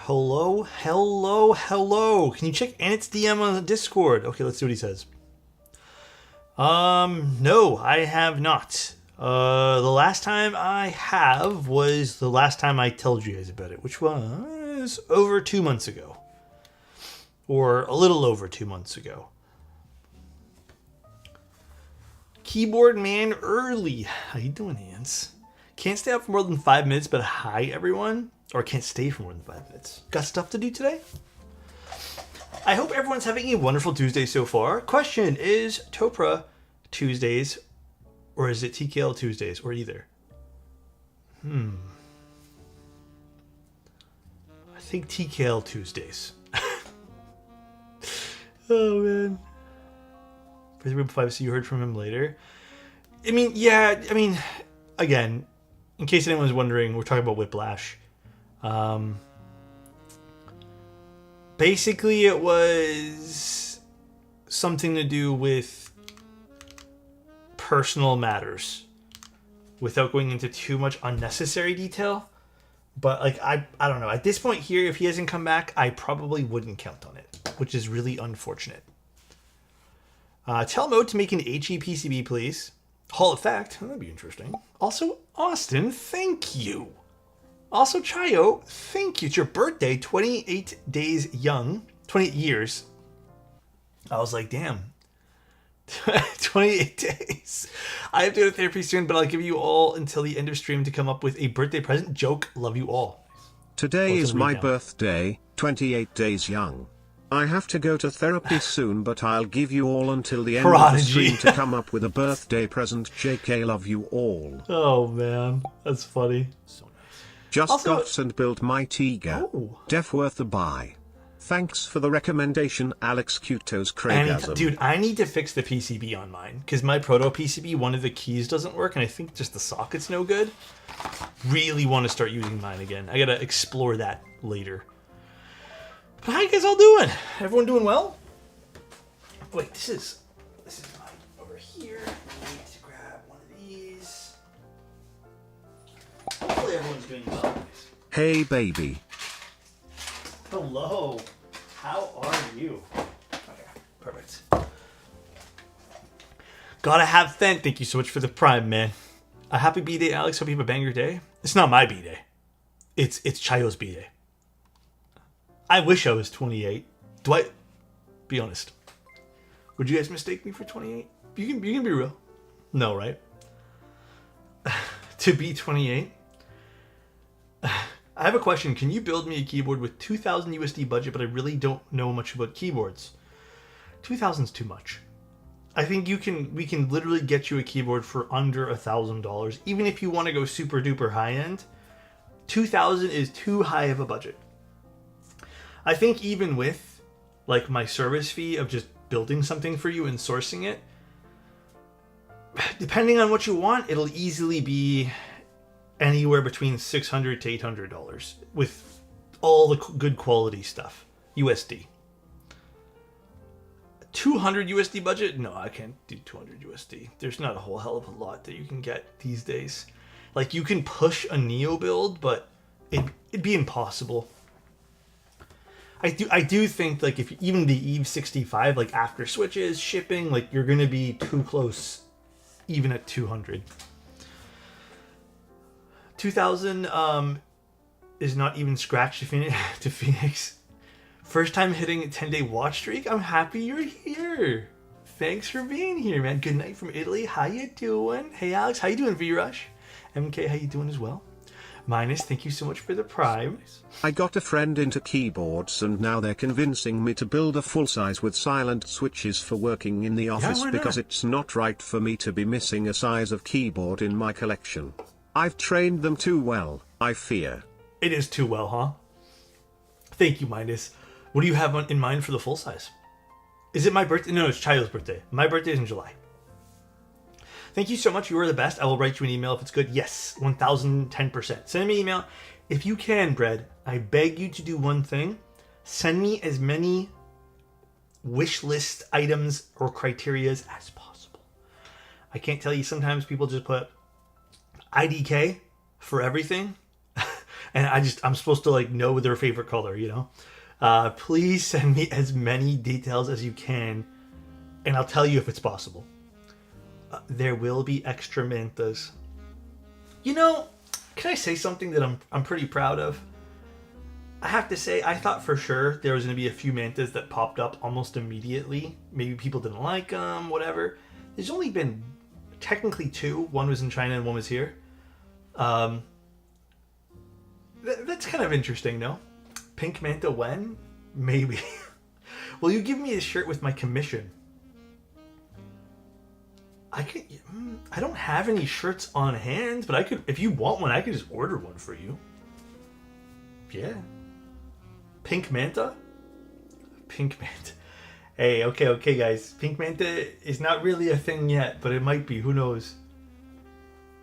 Hello, hello, hello. Can you check Ant's DM on the Discord? Okay, let's see what he says. No, I have not. The last time I have was the last time I told you guys about it, which was over 2 months ago. Or a little over 2 months ago. Keyboard man early. How you doing, Ants? Can't stay up for more than 5 minutes, but hi, everyone. Or can't stay for more than 5 minutes. Got stuff to do today? I hope everyone's having a wonderful Tuesday so far. Question, is Topra Tuesdays or is it TKL Tuesdays or either? I think TKL Tuesdays. Oh, man. For the 5, so you heard from him later. Again, in case anyone's wondering, we're talking about Whiplash. Basically, it was something to do with personal matters, without going into too much unnecessary detail. But I don't know. At this point here, if he hasn't come back, I probably wouldn't count on it, which is really unfortunate. Tell Mode to make an HEPCB, please. Hall Effect, that'd be interesting. Also, Austin, thank you. Also, Chayo, thank you. It's your birthday, 28 days young, 28 years. I was like, damn, 28 days. I have to go to therapy soon, but I'll give you all until the end of stream to come up with a birthday present. Joke, love you all. Today is my birthday, 28 days young. I have to go to therapy soon, but I'll give you all until the end of the stream to come up with a birthday present. JK, love you all. Oh, man, that's funny. Just Also, got and built my Tiga. Oh. Def worth a buy. Thanks for the recommendation, alexotos. And dude, I need to fix the PCB on mine because my proto PCB, one of the keys doesn't work, and I think just the socket's no good. Really want to start using mine again. I gotta explore that later. But how you guys all doing? Everyone doing well? Wait, this is mine over here. I need to grab one of these. Hopefully everyone's doing well. Hey baby. Hello. How are you? Okay, perfect. Gotta have Fen. Thank you so much for the prime, man. A happy B-Day, Alex. Hope you have a banger day. It's not my B-Day. It's Chayo's B-Day. I wish I was 28. Do I? Be honest. Would you guys mistake me for 28? You can be real. No, right? To be 28? I have a question. Can you build me a keyboard with 2,000 USD budget, but I really don't know much about keyboards? 2,000 is too much. I think we can literally get you a keyboard for under $1,000. Even if you want to go super duper high end, 2,000 is too high of a budget. I think even with like my service fee of just building something for you and sourcing it, depending on what you want, it'll easily be anywhere between $600 to $800 with all the good quality stuff. USD. 200 USD budget? No, I can't do 200 USD. There's not a whole hell of a lot that you can get these days. Like, you can push a Neo build, but it'd be impossible. I do think, like, if even the Eve SixtyFive, like, after switches, shipping, like, you're gonna be too close even at 200. 2,000 is not even scratch to Phoenix. First time hitting a 10-day watch streak. I'm happy you're here. Thanks for being here, man. Good night from Italy. How you doing? Hey, Alex. How you doing, V-Rush? MK, how you doing as well? Minus, thank you so much for the prime. I got a friend into keyboards and now they're convincing me to build a full size with silent switches for working in the office because it's not right for me to be missing a size of keyboard in my collection. I've trained them too well, I fear. It is too well, huh? Thank you, Minus. What do you have in mind for the full size? Is it my birthday? No, it's Chayo's birthday. My birthday is in July. Thank you so much. You are the best. I will write you an email if it's good. Yes, 1010%. Send me an email. If you can, Bread, I beg you to do one thing. Send me as many wish list items or criterias as possible. I can't tell you, sometimes people just put IDK for everything. And I'm supposed to like know their favorite color, you know? Please send me as many details as you can, and I'll tell you if it's possible. There will be extra mantas. You know, can I say something that I'm pretty proud of? I have to say, I thought for sure there was going to be a few mantas that popped up almost immediately. Maybe people didn't like them, whatever. There's only been technically 2. One was in China and one was here. That's kind of interesting, no? Pink manta when? Maybe. Will you give me a shirt with my commission? I don't have any shirts on hand, but I could, if you want one, I could just order one for you. Yeah. Pink manta? Pink manta. Hey, okay, guys. Pink manta is not really a thing yet, but it might be. Who knows?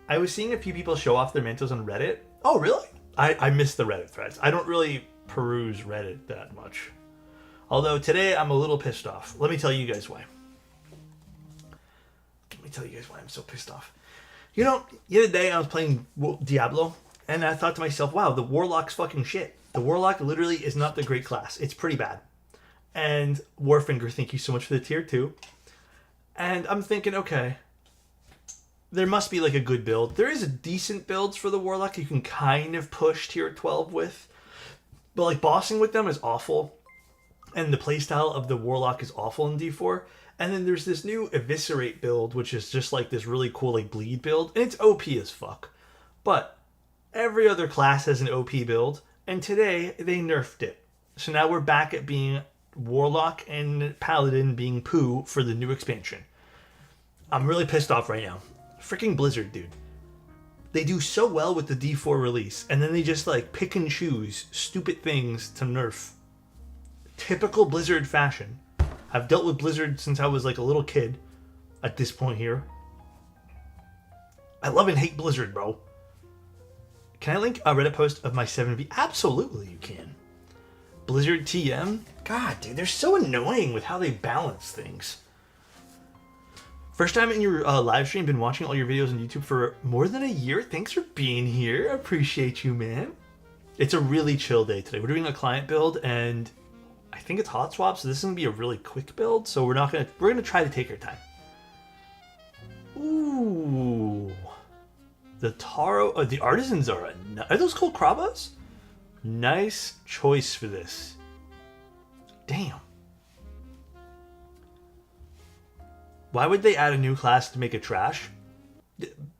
I was seeing a few people show off their mantos on Reddit. Oh, really? I missed the Reddit threads. I don't really peruse Reddit that much. Although today I'm a little pissed off. Let me tell you guys why. I'm so pissed off. You know, the other day I was playing Diablo, and I thought to myself, wow, the Warlock's fucking shit. The Warlock literally is not the great class. It's pretty bad. And Warfinger, thank you so much for the tier 2. And I'm thinking, okay, there must be like a good build. There is a decent builds for the Warlock you can kind of push tier 12 with. But like bossing with them is awful. And the playstyle of the Warlock is awful in D4. And then there's this new Eviscerate build, which is just like this really cool like bleed build. And it's OP as fuck. But every other class has an OP build. And today they nerfed it. So now we're back at being Warlock and Paladin being poo for the new expansion. I'm really pissed off right now. Freaking Blizzard, dude. They do so well with the D4 release. And then they just like pick and choose stupid things to nerf. Typical Blizzard fashion. I've dealt with Blizzard since I was like a little kid at this point here. I love and hate Blizzard, bro. Can I link a Reddit post of my 7V? Absolutely you can. Blizzard TM? God, dude, they're so annoying with how they balance things. First time in your live stream, been watching all your videos on YouTube for more than a year. Thanks for being here. I appreciate you, man. It's a really chill day today. We're doing a client build, and I think it's hot swap, so this is gonna be a really quick build. So we're gonna try to take our time. Ooh, the Taro, the artisans are those called Krabas? Nice choice for this. Damn. Why would they add a new class to make it trash?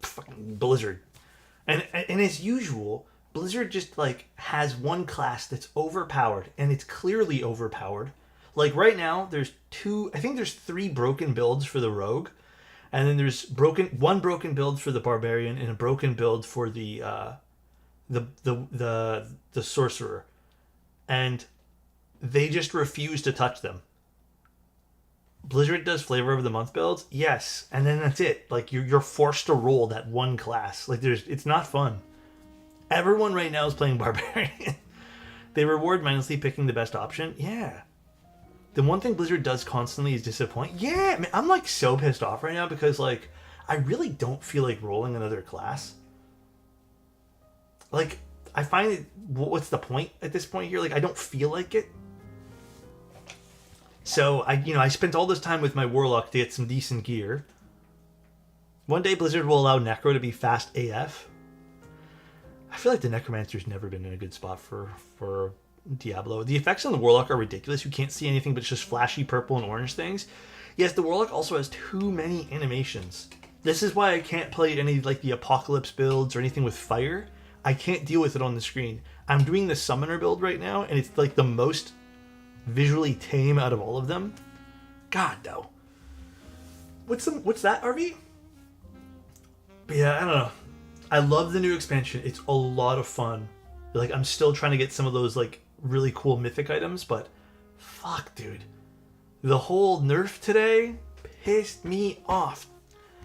Fucking Blizzard. And as usual, Blizzard just like has one class that's overpowered, and it's clearly overpowered. Like right now, there's 3 broken builds for the Rogue, and then there's one broken build for the Barbarian and a broken build for the Sorcerer, and they just refuse to touch them. Blizzard does flavor of the month builds, yes, and then that's it. Like you're forced to roll that one class. Like it's not fun. Everyone right now is playing Barbarian. They reward mindlessly picking the best option. Yeah. The one thing Blizzard does constantly is disappoint. Yeah, man, I'm like so pissed off right now because like I really don't feel like rolling another class. Like I find it, what's the point at this point here? Like I don't feel like it. So I spent all this time with my Warlock to get some decent gear. One day Blizzard will allow Necro to be fast AF. I feel like the Necromancer's never been in a good spot for Diablo. The effects on the Warlock are ridiculous. You can't see anything but it's just flashy purple and orange things. Yes, the Warlock also has too many animations. This is why I can't play any like the Apocalypse builds or anything with fire. I can't deal with it on the screen. I'm doing the Summoner build right now, and it's like the most visually tame out of all of them. God, though. What's that, RV? But yeah, I don't know. I love the new expansion. It's a lot of fun. Like, I'm still trying to get some of those, like, really cool mythic items, but fuck, dude. The whole nerf today pissed me off.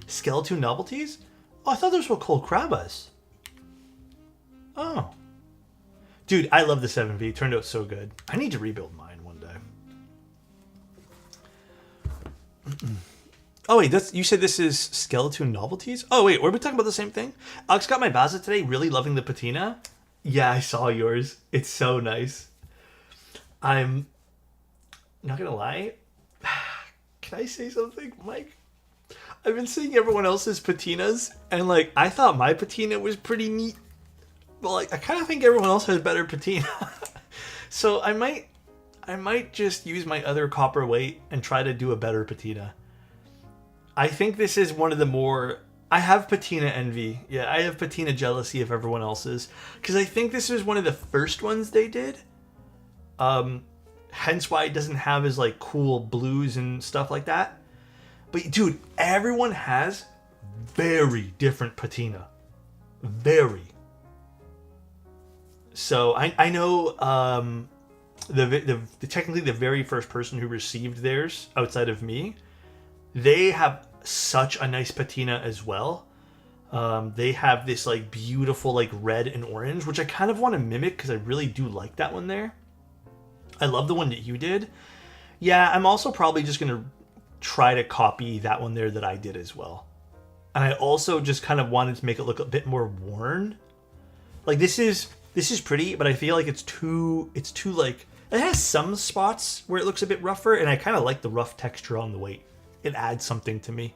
Skeleton novelties? Oh, I thought those were called Krabas. Oh. Dude, I love the 7V. It turned out so good. I need to rebuild mine one day. Oh, wait, you said this is Skeleton Novelties? Oh, wait, were we talking about the same thing? Alex got my Baza today, really loving the Patina. Yeah, I saw yours. It's so nice. I'm not gonna lie. Can I say something, Mike? I've been seeing everyone else's patinas, and like I thought my patina was pretty neat, but like I kind of think everyone else has better patina. So I might just use my other copper weight and try to do a better patina. I think this is one of the more. I have patina envy. Yeah, I have patina jealousy of everyone else's because I think this is one of the first ones they did. Hence why it doesn't have as like cool blues and stuff like that. But dude, everyone has very different patina. Very. So I know the technically the very first person who received theirs outside of me, they have such a nice patina as well. They have this like beautiful like red and orange, which I kind of want to mimic because I really do like that one there. I love the one that you did. Yeah, I'm also probably just going to try to copy that one there that I did as well. And I also just kind of wanted to make it look a bit more worn. Like this is pretty, but I feel like it's too like, it has some spots where it looks a bit rougher, and I kind of like the rough texture on the weight. It adds something to me.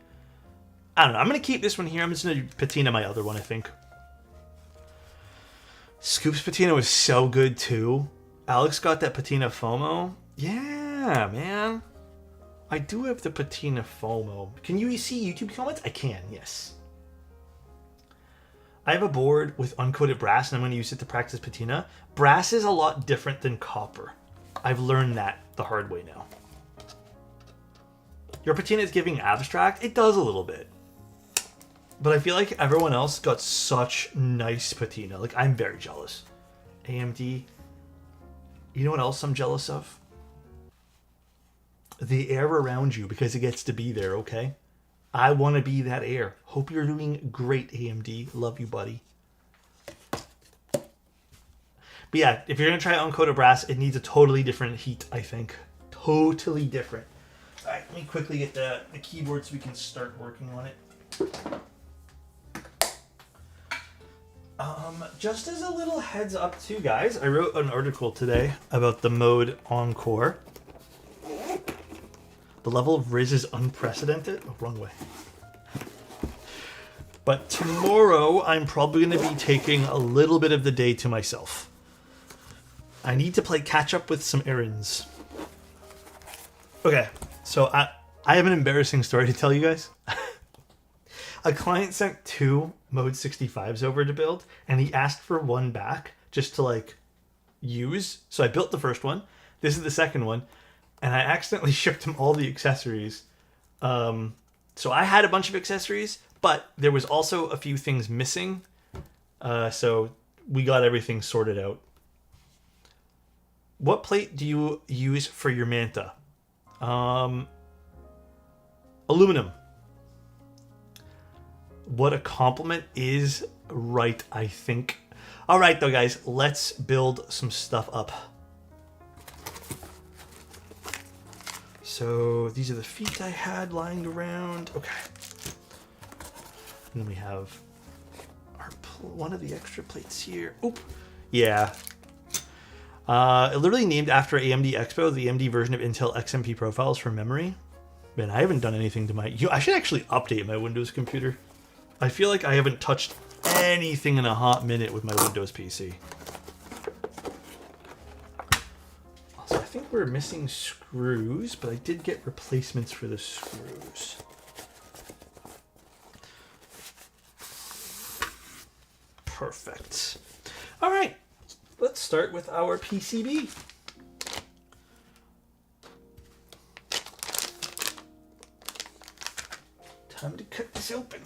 I don't know. I'm going to keep this one here. I'm just going to patina my other one, I think. Scoop's patina was so good too. Alex got that patina FOMO. Yeah, man. I do have the patina FOMO. Can you see YouTube comments? I can, yes. I have a board with uncoated brass, and I'm going to use it to practice patina. Brass is a lot different than copper. I've learned that the hard way now. Your patina is giving abstract. It does a little bit. But I feel like everyone else got such nice patina. Like, I'm very jealous. AMD. You know what else I'm jealous of? The air around you, because it gets to be there, okay? I want to be that air. Hope you're doing great, AMD. Love you, buddy. But yeah, if you're going to try uncoated brass, it needs a totally different heat, I think. Totally different. All right, let me quickly get the keyboard so we can start working on it. Just as a little heads up too, guys, I wrote an article today about the mode Encore. The level of Riz is unprecedented. Oh, wrong way. But tomorrow, I'm probably going to be taking a little bit of the day to myself. I need to play catch up with some errands. Okay, so I have an embarrassing story to tell you guys. A client sent 2 Mode 65s over to build, and he asked for one back just to like use. So I built the first one. This is the second one, and I accidentally shipped him all the accessories. So I had a bunch of accessories, but there was also a few things missing. So we got everything sorted out. What plate do you use for your Manta? Aluminum. What a compliment is right, I think. All right, though, guys, let's build some stuff up. So these are the feet I had lying around. Okay. And then we have one of the extra plates here. Oop. Yeah. Literally named after AMD Expo, the AMD version of Intel XMP profiles for memory. Man, I haven't done anything to my... I should actually update my Windows computer. I feel like I haven't touched anything in a hot minute with my Windows PC. Also, I think we're missing screws, but I did get replacements for the screws. Perfect. All right, let's start with our PCB. Time to cut this open.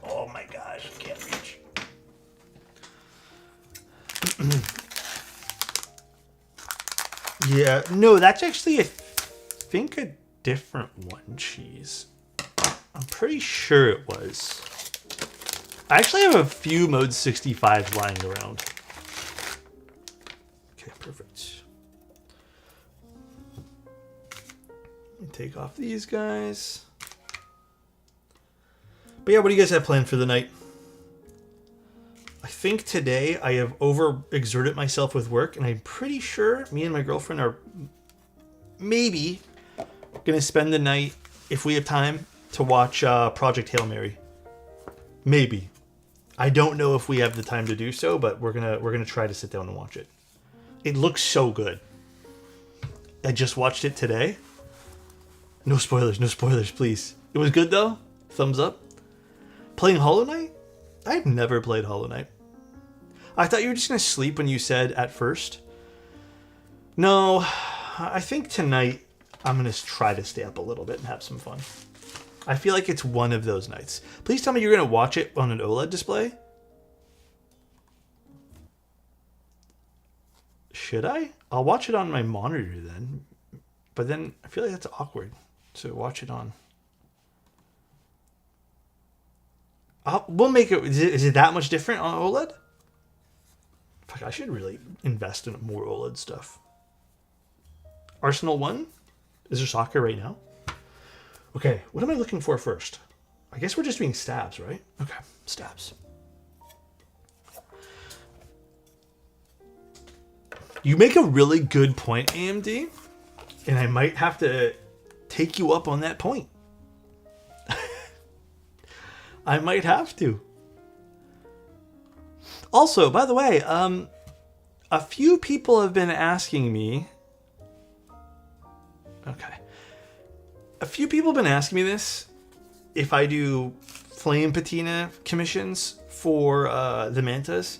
Oh my gosh, I can't reach. Yeah, no, that's actually, I think, a different one, cheese. I'm pretty sure it was. I actually have a few Mode 65s lying around. Okay, perfect. Let me take off these guys. But yeah, what do you guys have planned for the night? think today I have overexerted myself with work, and I'm pretty sure me and my girlfriend are maybe going to spend the night, if we have time, to watch Project Hail Mary. Maybe. I don't know if we have the time to do so, but we're gonna try to sit down and watch it. It looks so good. I just watched it today. No spoilers, please. It was good though. Thumbs up. Playing Hollow Knight? I've never played Hollow Knight. I thought you were just gonna sleep when you said at first. No, I think tonight I'm gonna try to stay up a little bit and have some fun. I feel like it's one of those nights. Please tell me you're going to watch it on an OLED display. Should I? I'll watch it on my monitor then. But then I feel like that's awkward. So watch it on. We'll make it. Is it that much different on OLED? Fuck, I should really invest in more OLED stuff. Arsenal 1? Is there soccer right now? Okay, what am I looking for first? I guess we're just doing stabs, right? Okay, stabs. You make a really good point, AMD, and I might have to take you up on that point. I might have to. Also, by the way, a few people have been asking me... Okay. A few people have been asking me this, if I do flame patina commissions for the Mantas.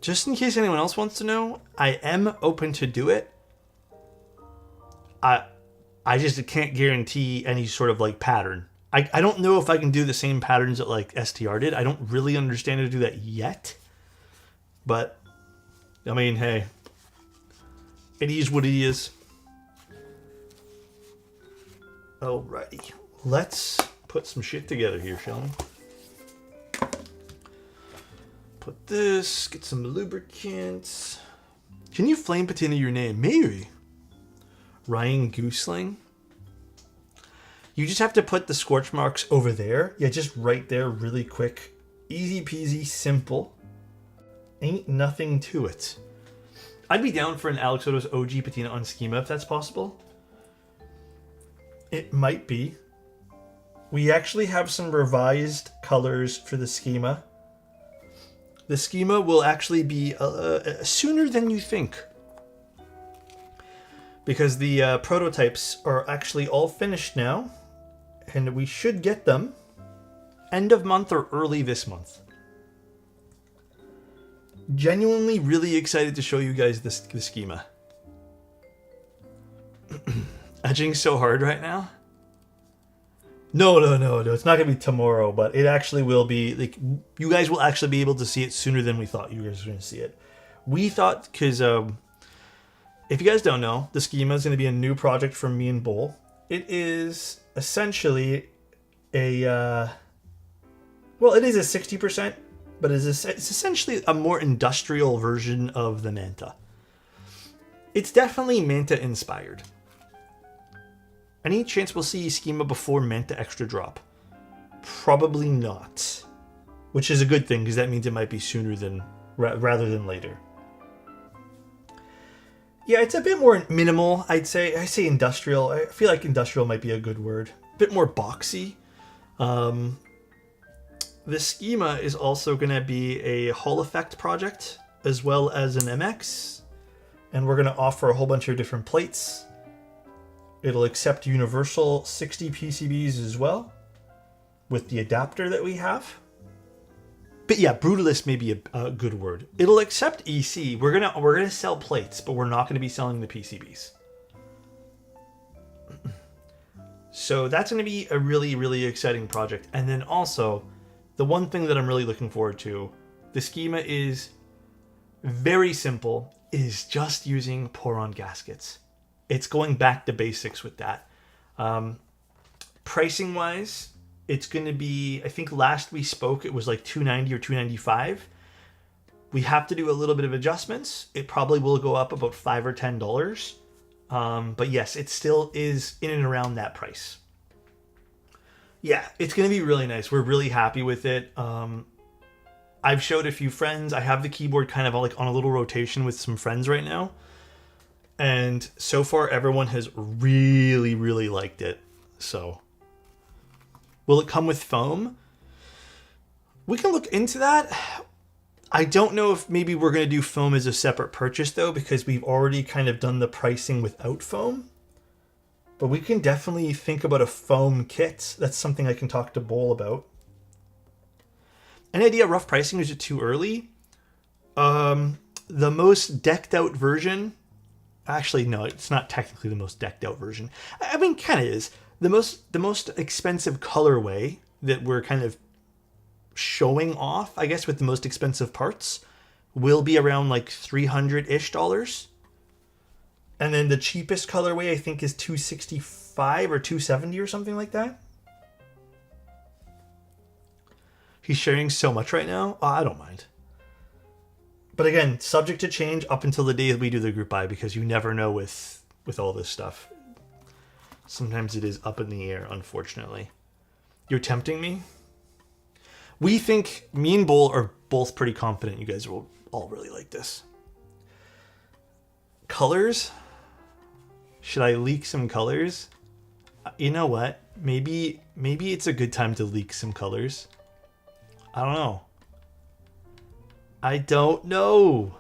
Just in case anyone else wants to know, I am open to do it. I just can't guarantee any sort of like pattern. I don't know if I can do the same patterns that like STR did. I don't really understand how to do that yet. But, I mean, hey, it is what it is. Alrighty, let's put some shit together here, shall we? Put this, get some lubricants. Can you flame patina your name? Maybe. Ryan Gooseling. You just have to put the scorch marks over there. Yeah, just right there, really quick. Easy peasy, simple. Ain't nothing to it. I'd be down for an alexotos OG patina on Schema if that's possible. It might be. We actually have some revised colors for the Schema. The Schema will actually be sooner than you think. Because the prototypes are actually all finished now. And we should get them end of month or early this month. Genuinely really excited to show you guys the Schema. Edging so hard right now? No. It's not going to be tomorrow, but it actually will be. Like, you guys will actually be able to see it sooner than we thought you guys were going to see it. We thought, because if you guys don't know, the Schema is going to be a new project from me and Bull. It is essentially a, well, it is a 60%, but it's essentially a more industrial version of the Manta. It's definitely Manta inspired. Any chance we'll see Schema before Manta Extra Drop? Probably not. Which is a good thing, because that means it might be sooner than rather than later. Yeah, it's a bit more minimal, I'd say. I say industrial. I feel like industrial might be a good word. A bit more boxy. The Schema is also going to be a Hall Effect project, as well as an MX. And we're going to offer a whole bunch of different plates. It'll accept universal 60 PCBs as well, with the adapter that we have. But yeah, brutalist may be a good word. It'll accept EC. We're gonna sell plates, but we're not gonna be selling the PCBs. So that's gonna be a really, really exciting project. And then also, the one thing that I'm really looking forward to, the Schema is very simple. It is just using pour-on gaskets. It's going back to basics with that. Pricing wise, it's going to be, I think last we spoke, it was like $290 or $295. We have to do a little bit of adjustments. It probably will go up about $5 or $10. But yes, it still is in and around that price. Yeah, it's going to be really nice. We're really happy with it. I've showed a few friends. I have the keyboard kind of like on a little rotation with some friends right now. And so far, everyone has really, really liked it. So, will it come with foam? We can look into that. I don't know if maybe we're going to do foam as a separate purchase, though, because we've already kind of done the pricing without foam. But we can definitely think about a foam kit. That's something I can talk to Bowl about. Any idea rough pricing? Is it too early? The most decked out version... Actually, no, it's not technically the most decked out version. I mean, kind of is. The most expensive colorway that we're kind of showing off, I guess, with the most expensive parts, will be around like $300-ish. And then the cheapest colorway, I think, is $265 or $270 or something like that. He's sharing so much right now. Oh, I don't mind. But again, subject to change up until the day that we do the group buy, because you never know with all this stuff. Sometimes it is up in the air, unfortunately. You're tempting me? We think me and Bull are both pretty confident you guys will all really like this. Colors? Should I leak some colors? You know what? Maybe it's a good time to leak some colors. I don't know. I don't know.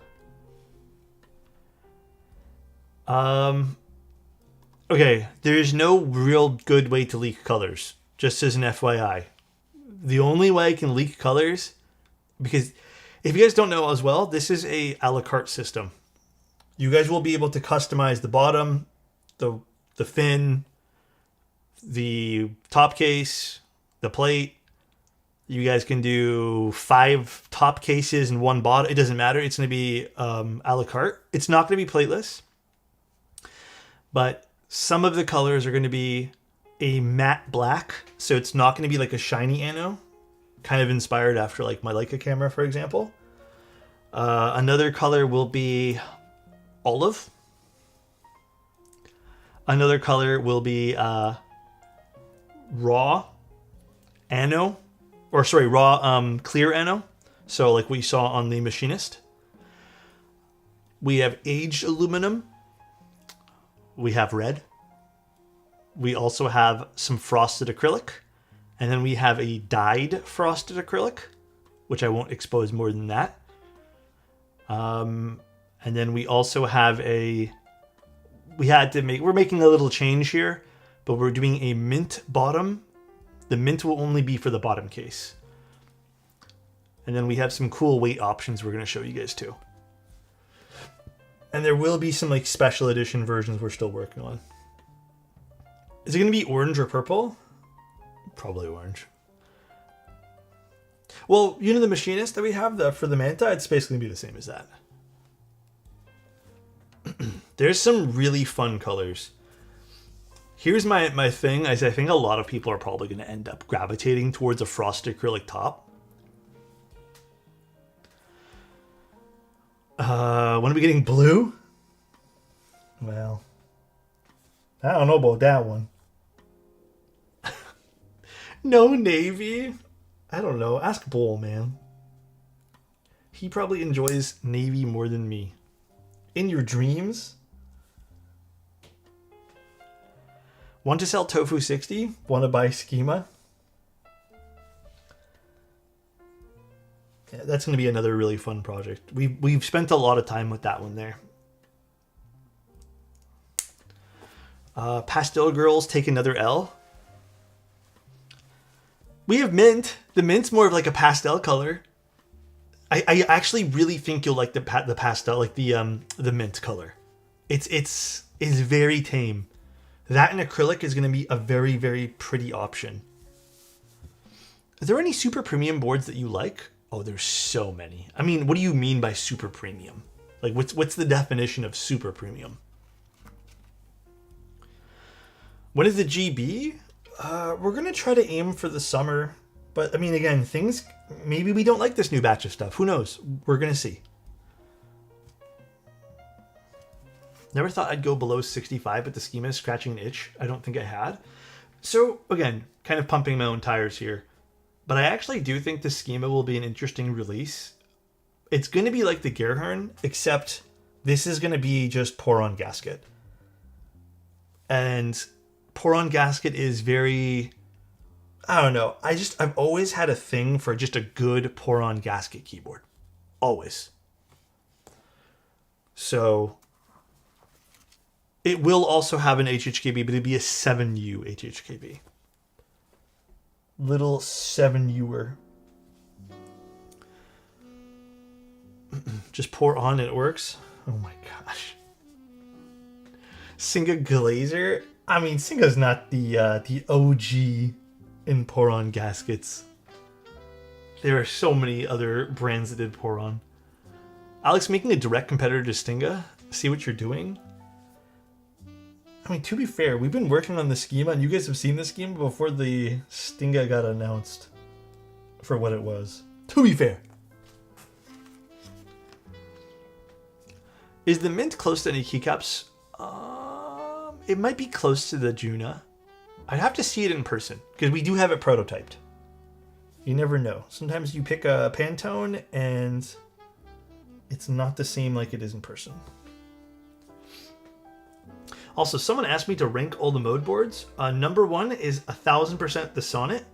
Okay, there's no real good way to leak colors, just as an FYI. The only way I can leak colors, because if you guys don't know as well, this is a a la carte system. You guys will be able to customize the bottom, the fin, the top case, the plate. You guys can do 5 top cases and 1 bottom. It doesn't matter. It's going to be a la carte. It's not going to be plateless. But some of the colors are going to be a matte black. So it's not going to be like a shiny anno. Kind of inspired after like my Leica camera, for example. Another color will be olive. Another color will be raw anno. Or sorry, raw clear anno. So like we saw on the Machinist. We have aged aluminum. We have red. We also have some frosted acrylic. And then we have a dyed frosted acrylic, which I won't expose more than that. And then we also have we're making a little change here, but we're doing a mint bottom. The mint will only be for the bottom case. And then we have some cool weight options we're going to show you guys too. And there will be some like special edition versions we're still working on. Is it going to be orange or purple? Probably orange. Well, you know the Machinist that we have for the Manta? It's basically going to be the same as that. There's some really fun colors. Here's my thing. I think a lot of people are probably going to end up gravitating towards a frosted acrylic top. When are we getting blue? Well, I don't know about that one. No navy? I don't know. Ask Bull, man. He probably enjoys navy more than me. In your dreams? Want to sell Tofu 60? Want to buy Schema? Yeah, that's going to be another really fun project. We've spent a lot of time with that one there. Pastel Girls take another L. We have mint. The mint's more of like a pastel color. I actually really think you'll like the pastel, like the mint color. It's very tame. That and acrylic is going to be a very, very pretty option. Is there any super premium boards that you like? Oh, there's so many. I mean, what do you mean by super premium? Like, what's the definition of super premium? When is the GB? We're going to try to aim for the summer. But, I mean, again, maybe we don't like this new batch of stuff. Who knows? We're going to see. Never thought I'd go below 65, but the Schema is scratching an itch I don't think I had. So, again, kind of pumping my own tires here. But I actually do think the Schema will be an interesting release. It's going to be like the Gerhorn, except this is going to be just pour-on gasket. And pour-on gasket is very... I don't know. I've always had a thing for just a good pour-on gasket keyboard. Always. So it will also have an HHKB, but it'd be a 7U HHKB. Little 7U'er. Just pour on, it works. Oh my gosh. Singa Glazer. I mean, Singa's not the OG in pour-on gaskets. There are so many other brands that did pour-on. Alex, making a direct competitor to Stinga? See what you're doing? I mean, to be fair, we've been working on the Schema, and you guys have seen the Schema before the Stinga got announced for what it was. To be fair. Is the Mint close to any keycaps? It might be close to the Juna. I'd have to see it in person, because we do have it prototyped. You never know. Sometimes you pick a Pantone, and it's not the same like it is in person. Also, someone asked me to rank all the mode boards. Number 1 is 1000% the Sonnet.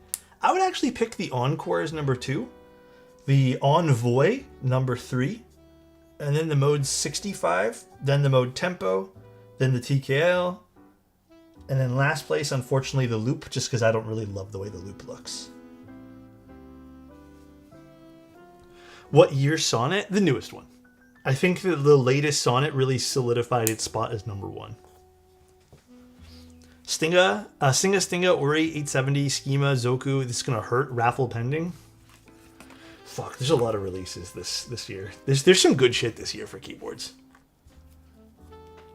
I would actually pick the Encore as number 2. The Envoy, number 3. And then the mode 65. Then the mode Tempo. Then the TKL. And then last place, unfortunately, the Loop, just because I don't really love the way the Loop looks. What year Sonnet? The newest one. I think that the latest Sonnet really solidified its spot as number 1. Stinga, Ori, 870, Schema, Zoku. This is going to hurt. Raffle pending. Fuck, there's a lot of releases this year. There's some good shit this year for keyboards.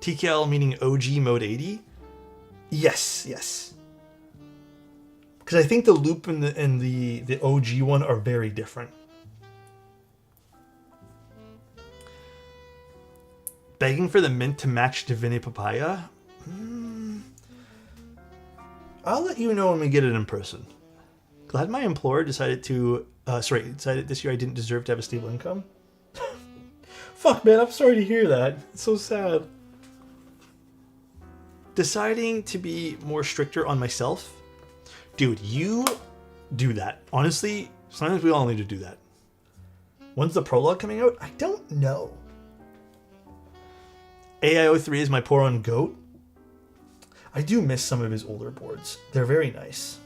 TKL meaning OG Mode 80? Yes. Because I think the Loop and the OG one are very different. Begging for the Mint to match Divine Papaya? I'll let you know when we get it in person. Glad my employer decided this year I didn't deserve to have a stable income. Fuck, man, I'm sorry to hear that. It's so sad. Deciding to be more stricter on myself? Dude, you do that. Honestly, sometimes we all need to do that. When's the prologue coming out? I don't know. AIO3 is my pour-on goat. I do miss some of his older boards. They're very nice.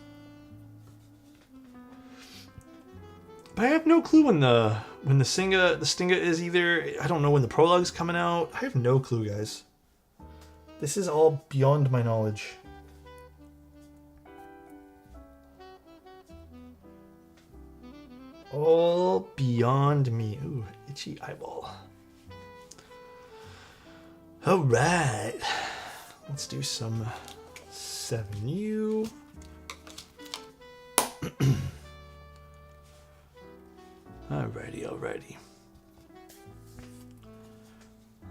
But I have no clue when the Stinga is either. I don't know when the prologue's coming out. I have no clue, guys. This is all beyond my knowledge. All beyond me. Ooh, itchy eyeball. All right. Let's do some 7U. Alrighty.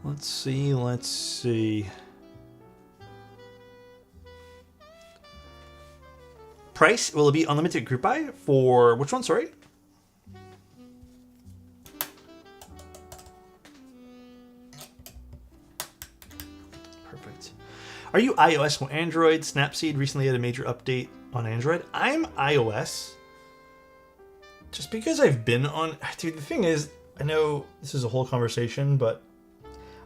Let's see. Price, will it be unlimited group buy for which one, sorry? Perfect. Are you iOS or Android? Snapseed recently had a major update on Android. I'm iOS. Just because I've been on... Dude, the thing is, I know this is a whole conversation, but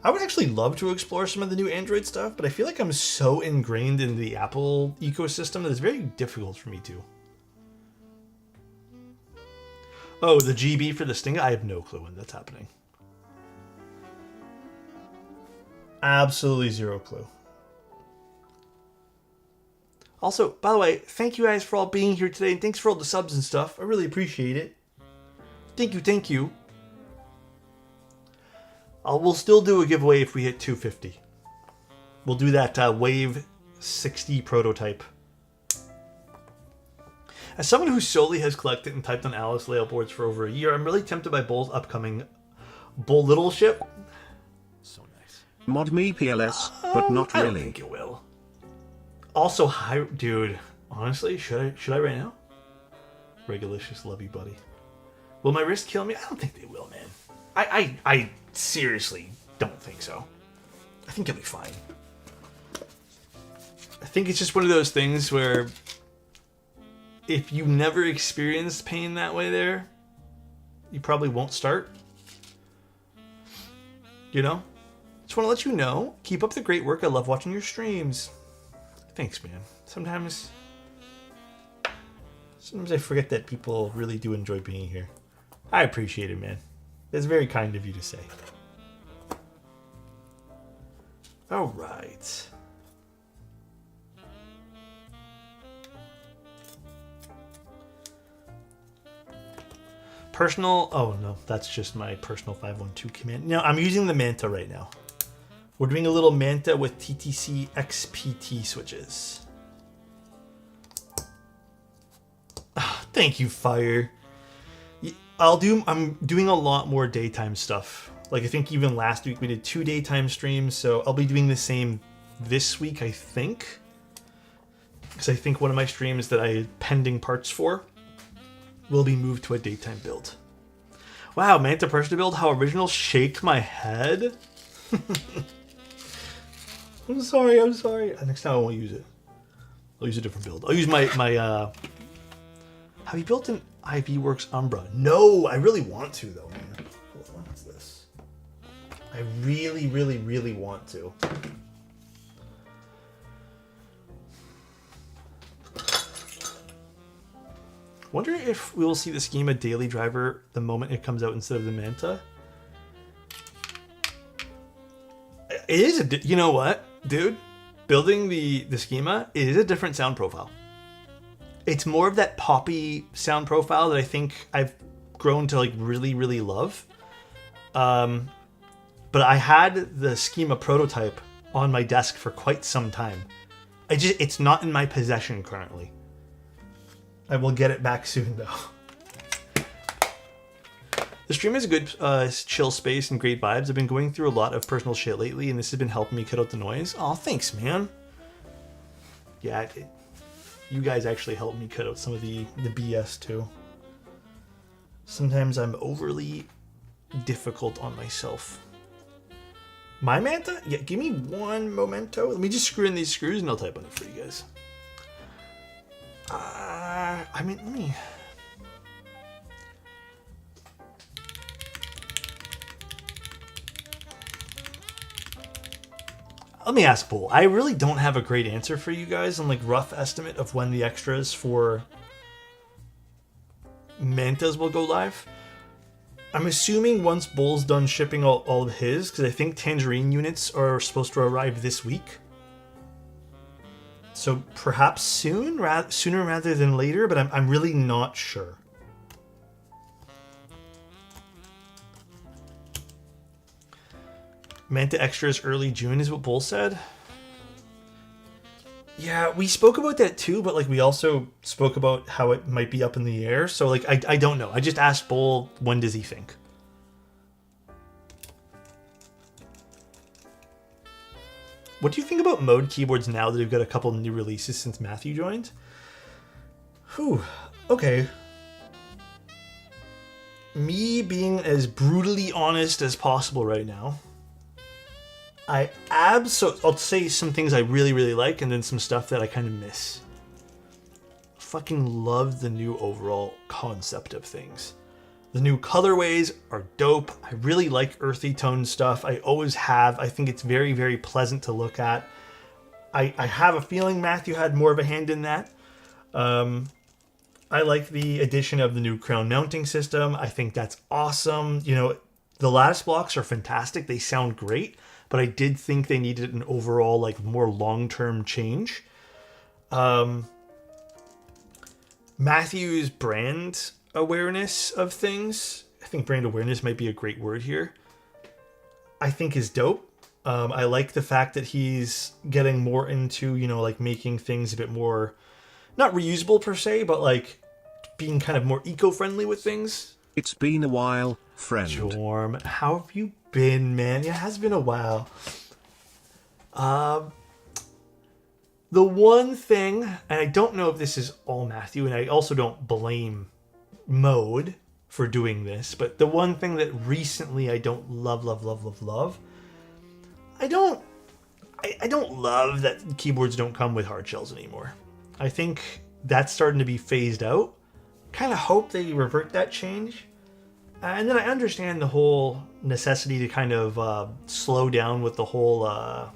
I would actually love to explore some of the new Android stuff, but I feel like I'm so ingrained in the Apple ecosystem that it's very difficult for me to. Oh, the GB for the Stinga? I have no clue when that's happening. Absolutely zero clue. Also, by the way, thank you guys for all being here today, and thanks for all the subs and stuff. I really appreciate it. Thank you. We'll still do a giveaway if we hit 250. We'll do that Wave 60 prototype. As someone who solely has collected and typed on Alice layout boards for over a year, I'm really tempted by Bull's upcoming Bull Little ship. So nice. Mod me PLS, but not I really. don't think it will. Also, dude, honestly, should I right now? Regulicious, love you, buddy. Will my wrist kill me? I don't think they will, man. I seriously don't think so. I think you'll be fine. I think it's just one of those things where if you never experienced pain that way there, you probably won't start. You know? Just want to let you know. Keep up the great work. I love watching your streams. Thanks, man. Sometimes I forget that people really do enjoy being here. I appreciate it, man. It's very kind of you to say. All right. Personal. Oh, no. That's just my personal 512 command. No, I'm using the Manta right now. We're doing a little Manta with TTC XPT switches. Oh, thank you, Fire. I'm doing a lot more daytime stuff. Like, I think even last week we did 2 daytime streams, so I'll be doing the same this week, I think. Because I think one of my streams that I had pending parts for will be moved to a daytime build. Wow, Manta personal build, how original. Shake my head. I'm sorry. Next time I won't use it. I'll use a different build. I'll use my have you built an IV Works Umbra? No, I really want to though, man. What's this? I really want to. Wonder if we will see the Schema daily driver the moment it comes out instead of the Manta. It is a, you know what, dude? Building the Schema, it is a different sound profile. It's more of that poppy sound profile that I think I've grown to like really love. But I had the Schema prototype on my desk for quite some time. It's not in my possession currently. I will get it back soon though. The stream is a good chill space and great vibes. I've been going through a lot of personal shit lately and this has been helping me cut out the noise. Oh, thanks, man. Yeah, you guys actually helped me cut out some of the BS too. Sometimes I'm overly difficult on myself. My Manta? Yeah, give me one momento. Let me just screw in these screws and I'll type on it for you guys. I mean, let me ask Bull. I really don't have a great answer for you guys on like rough estimate of when the extras for Mantas will go live. I'm assuming once Bull's done shipping all of his, because I think Tangerine units are supposed to arrive this week. So perhaps sooner rather than later, but I'm really not sure. Manta extras early June is what Bull said. Yeah, we spoke about that too, but like we also spoke about how it might be up in the air. So like I don't know. I just asked Bull, when does he think? What do you think about mode keyboards now that we've got a couple new releases since Matthew joined? Whew, okay. Me being as brutally honest as possible right now, I'll say some things I really like and then some stuff that I kind of miss. Fucking love the new overall concept of things. The new colorways are dope. I really like earthy tone stuff. I always have. I think it's very pleasant to look at. I have a feeling Matthew had more of a hand in that. I like the addition of the new crown mounting system. I think that's awesome. You know, the lattice blocks are fantastic. They sound great, but I did think they needed an overall, like, more long-term change. Matthew's brand awareness of things, I think brand awareness might be a great word here, I think is dope. I like the fact that he's getting more into, you know, like making things a bit more, not reusable per se, but like being kind of more eco-friendly with things. It's been a while, friend. Jorm, how have you been, man? It has been a while. The one thing, and I don't know if this is all Matthew, and I also don't blame mode for doing this, but the one thing that recently I don't love, I don't love that keyboards don't come with hard shells anymore. I think that's starting to be phased out. Kind of hope they revert that change. And then I understand the whole necessity to kind of slow down with the whole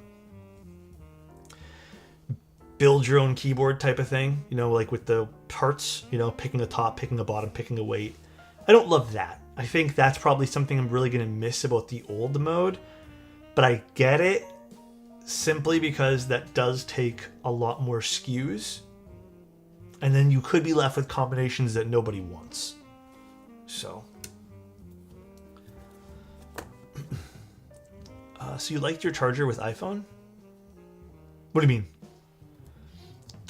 build your own keyboard type of thing. You know, like with the parts, you know, picking a top, picking a bottom, picking a weight. I don't love that. I think that's probably something I'm really going to miss about the old mode. But I get it simply because that does take a lot more SKUs. And then you could be left with combinations that nobody wants. So... so you liked your charger with iPhone? What do you mean?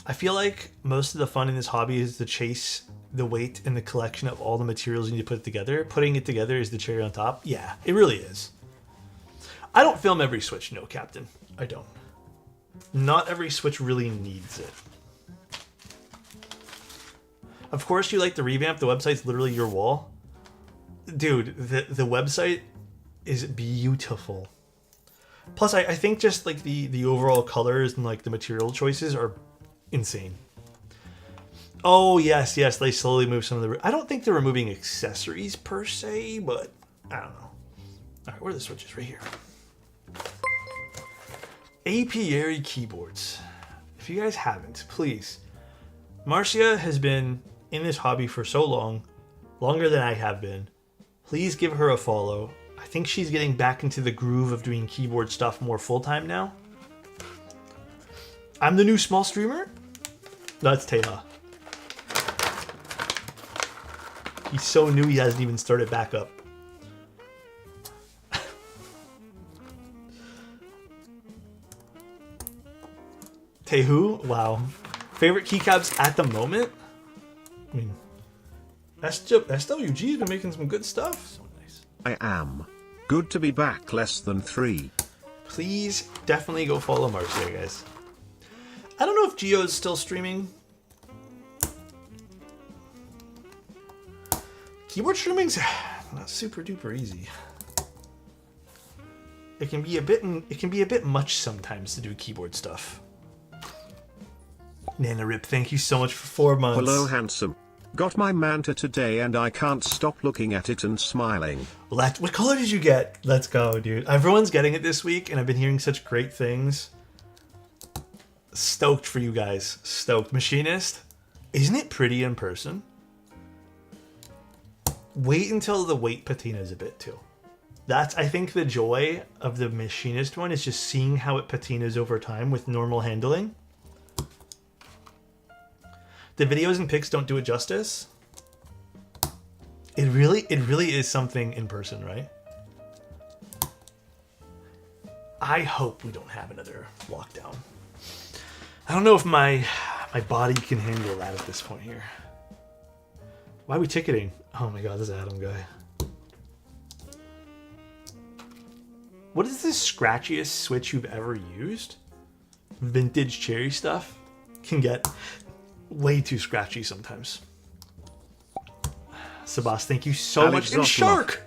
I feel like most of the fun in this hobby is to chase the weight and the collection of all the materials you need to put it together. Putting it together is the cherry on top. Yeah, it really is. I don't film every Switch, no, Captain. I don't. Not every Switch really needs it. Of course you like the revamp. The website's literally your wall. Dude, the website is beautiful. Plus, I think just like the overall colors and like the material choices are insane. Oh, yes, they slowly move some of the... I don't think they're removing accessories per se, but I don't know. All right, where are the switches? Right here. Apiary keyboards. If you guys haven't, please. Marcia has been in this hobby for so long, longer than I have been. Please give her a follow. I think she's getting back into the groove of doing keyboard stuff more full-time now. I'm the new small streamer? That's Teha. He's so new he hasn't even started back up. Tehu? Wow. Favorite keycaps at the moment? I mean, SWG's been making some good stuff. So nice. I am. Good to be back, less than 3. Please definitely go follow Marcia, guys. I don't know if Geo's still streaming. Keyboard streaming's not super duper easy. It can be a bit much sometimes to do keyboard stuff. Nana Rip, thank you so much for 4 months. Hello, handsome. Got my Manta today and I can't stop looking at it and smiling. What color did you get? Let's go, dude. Everyone's getting it this week and I've been hearing such great things. Stoked for you guys. Stoked. Machinist, isn't it pretty in person? Wait until the weight patina is a bit too. That's, I think, the joy of the Machinist one is just seeing how it patinas over time with normal handling. The videos and pics don't do it justice. It really is something in person, right? I hope we don't have another lockdown. I don't know if my body can handle that at this point here. Why are we ticketing? Oh my god, this Adam guy. What is the scratchiest Switch you've ever used? Vintage cherry stuff can get way too scratchy sometimes. Sebas, thank you so much. And Shark!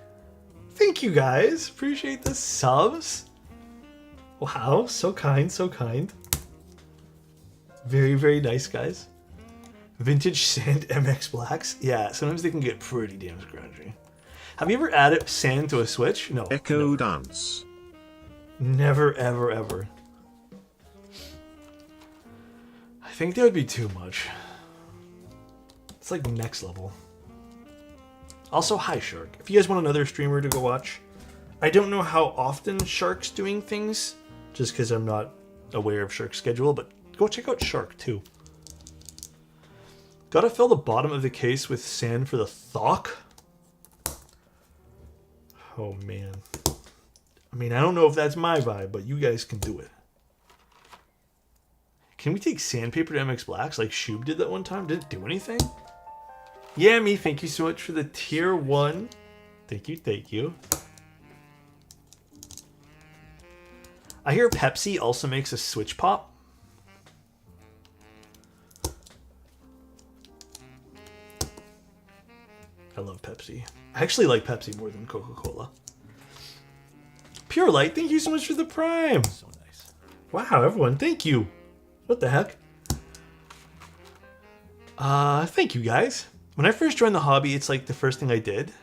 Thank you guys. Appreciate the subs. Wow, so kind, so kind. Very, very nice, guys. Vintage sand MX Blacks. Yeah, sometimes they can get pretty damn scratchy. Have you ever added sand to a Switch? No. Echo dance. Never, ever, ever. I think that would be too much. It's like next level. Also, hi Shark. If you guys want another streamer to go watch, I don't know how often Shark's doing things, just because I'm not aware of Shark's schedule, but go check out Shark too. Gotta fill the bottom of the case with sand for the thock? Oh man. I mean, I don't know if that's my vibe, but you guys can do it. Can we take sandpaper to MX Blacks like Shub did that one time? Did it do anything? Yeah, me, thank you so much for the tier 1. Thank you, thank you. I hear Pepsi also makes a Switch Pop. I love Pepsi. I actually like Pepsi more than Coca-Cola. Pure Light, thank you so much for the Prime. So nice. Wow, everyone, thank you. What the heck? Thank you guys. When I first joined the hobby, it's like the first thing I did.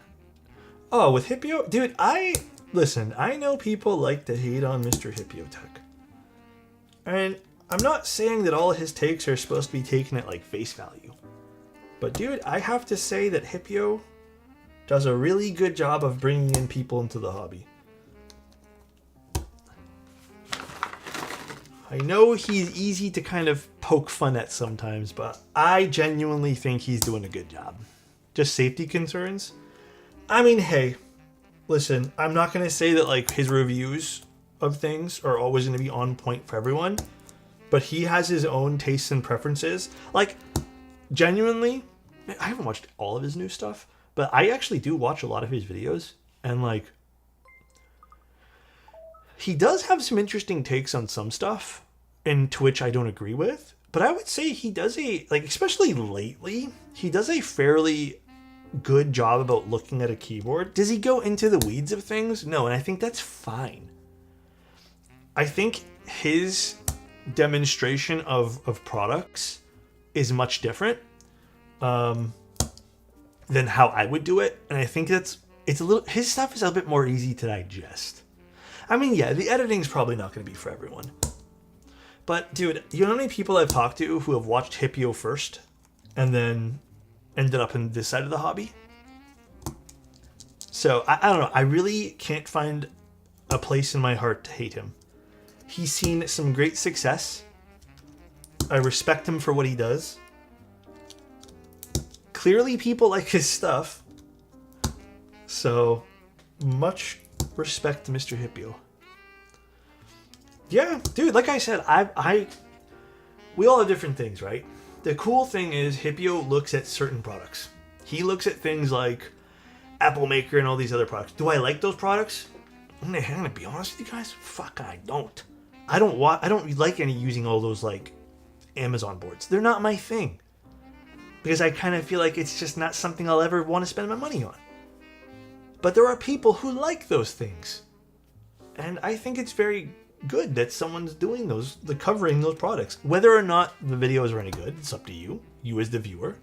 Oh, with Hippio? Dude, listen, I know people like to hate on Mr. Hippio Tech. And I'm not saying that all his takes are supposed to be taken at like face value. But dude, I have to say that Hippio does a really good job of bringing in people into the hobby. I know he's easy to kind of poke fun at sometimes, but I genuinely think he's doing a good job. Just safety concerns? I mean, hey, listen, I'm not going to say that like his reviews of things are always going to be on point for everyone, but he has his own tastes and preferences. Like, genuinely, I haven't watched all of his new stuff, but I actually do watch a lot of his videos, and like, he does have some interesting takes on some stuff, into which I don't agree with, but I would say he does especially lately, he does a fairly good job about looking at a keyboard. Does he go into the weeds of things? No, and I think that's fine. I think his demonstration of products is much different than how I would do it, and I think his stuff is a bit more easy to digest. I mean, yeah, the editing's probably not going to be for everyone. But, dude, you know how many people I've talked to who have watched Hippio first and then ended up in this side of the hobby? So, I don't know. I really can't find a place in my heart to hate him. He's seen some great success. I respect him for what he does. Clearly, people like his stuff. So, much respect to Mr. Hippio. Yeah, dude, like I said, we all have different things, right? The cool thing is Hippio looks at certain products. He looks at things like Apple Maker and all these other products. Do I like those products? I'm gonna be honest with you guys. Fuck, I don't. I don't like any using all those like Amazon boards. They're not my thing. Because I kind of feel like it's just not something I'll ever want to spend my money on. But there are people who like those things. And I think it's very good that someone's doing covering those products. Whether or not the videos are any good, it's up to you as the viewer.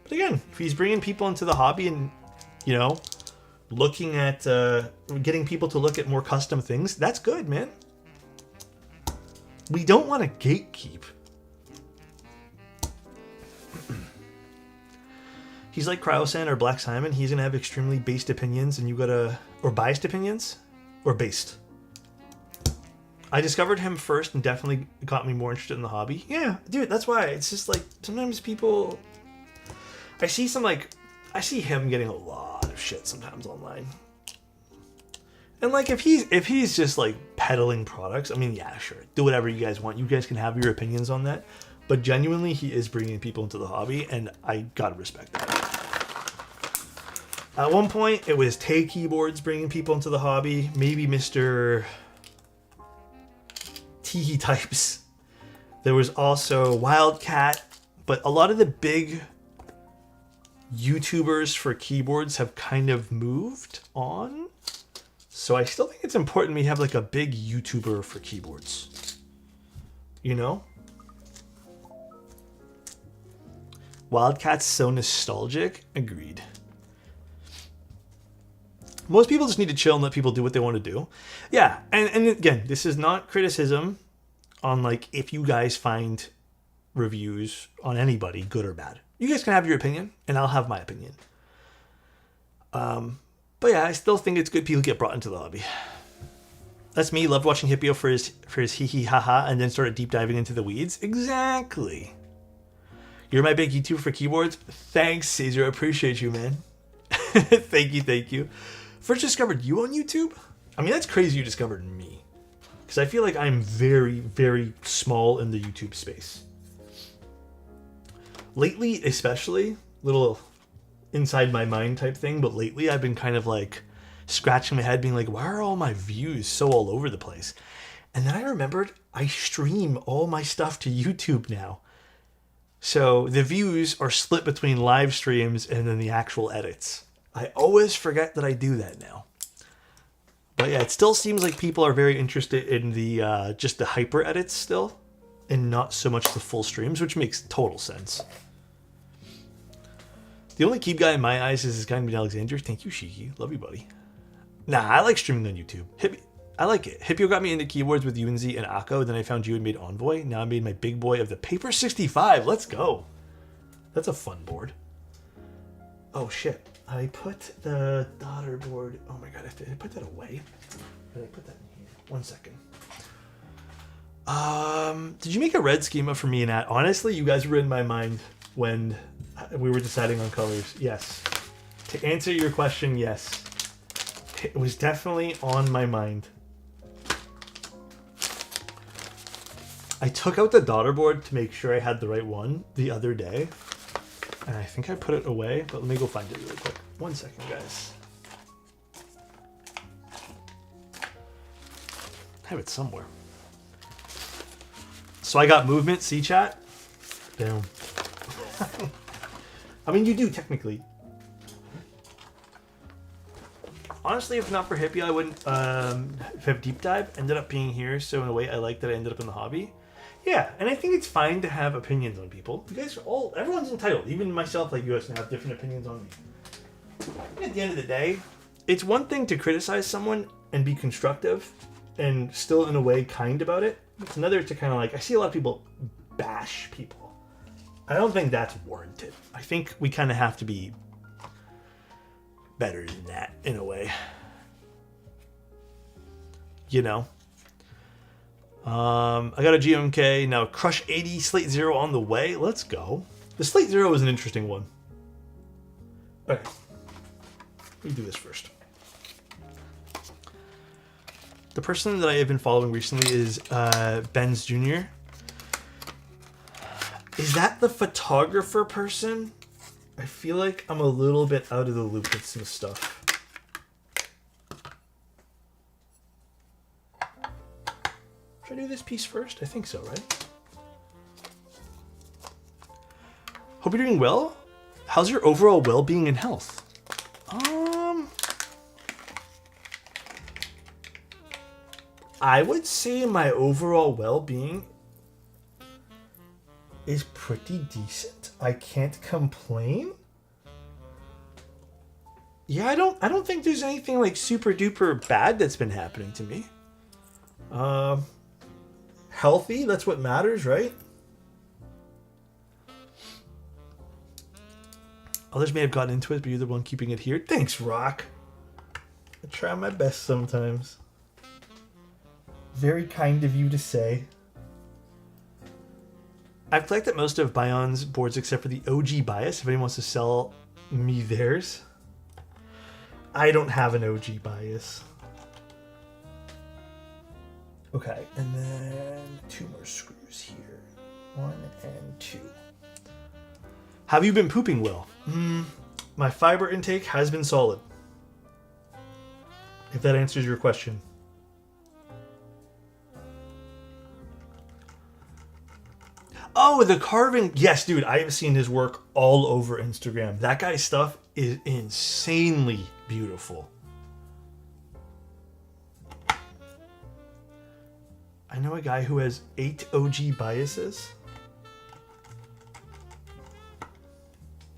But again, if he's bringing people into the hobby and, you know, looking at, getting people to look at more custom things, that's good, man. We don't want to gatekeep. He's like Cryosan or Black Simon. He's going to have extremely based opinions and or biased opinions, or based. I discovered him first and definitely got me more interested in the hobby. Yeah, dude, that's why. It's just like, sometimes people... I see him getting a lot of shit sometimes online. And like, if he's just like peddling products, I mean, yeah, sure. Do whatever you guys want. You guys can have your opinions on that. But genuinely, he is bringing people into the hobby, and I gotta respect that. At one point, it was Tay Keyboards bringing people into the hobby. Maybe Mr. Teehee Types. There was also Wildcat, but a lot of the big YouTubers for keyboards have kind of moved on. So I still think it's important we have like a big YouTuber for keyboards. You know? Wildcat's so nostalgic. Agreed. Most people just need to chill and let people do what they want to do. Yeah, and again, this is not criticism on like if you guys find reviews on anybody, good or bad. You guys can have your opinion, and I'll have my opinion. But yeah, I still think it's good people get brought into the hobby. That's me. Loved watching Hippio for his hee hee ha ha, and then started deep diving into the weeds. Exactly. You're my big YouTuber for keyboards. Thanks, Caesar. I appreciate you, man. Thank you. First discovered you on YouTube? I mean, that's crazy you discovered me. Because I feel like I'm very, very small in the YouTube space. Lately, especially, little inside my mind type thing, but lately I've been kind of like scratching my head being like, why are all my views so all over the place? And then I remembered I stream all my stuff to YouTube now. So the views are split between live streams and then the actual edits. I always forget that I do that now. But yeah, it still seems like people are very interested in the just the hyper edits still, and not so much the full streams, which makes total sense. The only keep guy in my eyes is this guy named Alexander. Thank you, Shiki. Love you, buddy. Nah, I like streaming on YouTube. I like it. Hippio got me into keyboards with UNZ and Akko. Then I found you and made Envoy. Now I made my big boy of the Paper 65. Let's go. That's a fun board. Oh, shit. I put the daughter board. Oh, my God. Did I put that away? Did I put that in here? 1 second. Did you make a red schema for me and Nat? Honestly, you guys were in my mind when we were deciding on colors. Yes. To answer your question, yes. It was definitely on my mind. I took out the daughter board to make sure I had the right one the other day. And I think I put it away, but let me go find it really quick. 1 second, guys. I have it somewhere. So I got movement, see chat? Boom. I mean, you do technically. Honestly, if not for Hippie, I wouldn't have Deep Dive. Ended up being here, so in a way, I like that I ended up in the hobby. Yeah, and I think it's fine to have opinions on people. You guys are all, everyone's entitled. Even myself, like you guys, have different opinions on me. At the end of the day, it's one thing to criticize someone and be constructive and still, in a way, kind about it. It's another to kind of like, I see a lot of people bash people. I don't think that's warranted. I think we kind of have to be better than that, in a way. You know? I got a GMK. Now Crush 80, Slate 0 on the way. Let's go. The Slate 0 is an interesting one. Okay. Let me do this first. The person that I have been following recently is Ben's Jr. Is that the photographer person? I feel like I'm a little bit out of the loop with some stuff. Should I do this piece first? I think so, right? Hope you're doing well. How's your overall well-being and health? I would say my overall well-being is pretty decent. I can't complain. Yeah, I don't think there's anything like super duper bad that's been happening to me. Healthy, that's what matters, right? Others may have gotten into it, but you're the one keeping it here. Thanks, Rock. I try my best sometimes. Very kind of you to say. I've collected most of Bion's boards except for the OG bias. If anyone wants to sell me theirs. I don't have an OG bias. Okay, and then 2 more screws here. 1 and 2. Have you been pooping well? My fiber intake has been solid. If that answers your question. Oh, the carving. Yes, dude, I have seen his work all over Instagram. That guy's stuff is insanely beautiful. I know a guy who has 8 OG biases.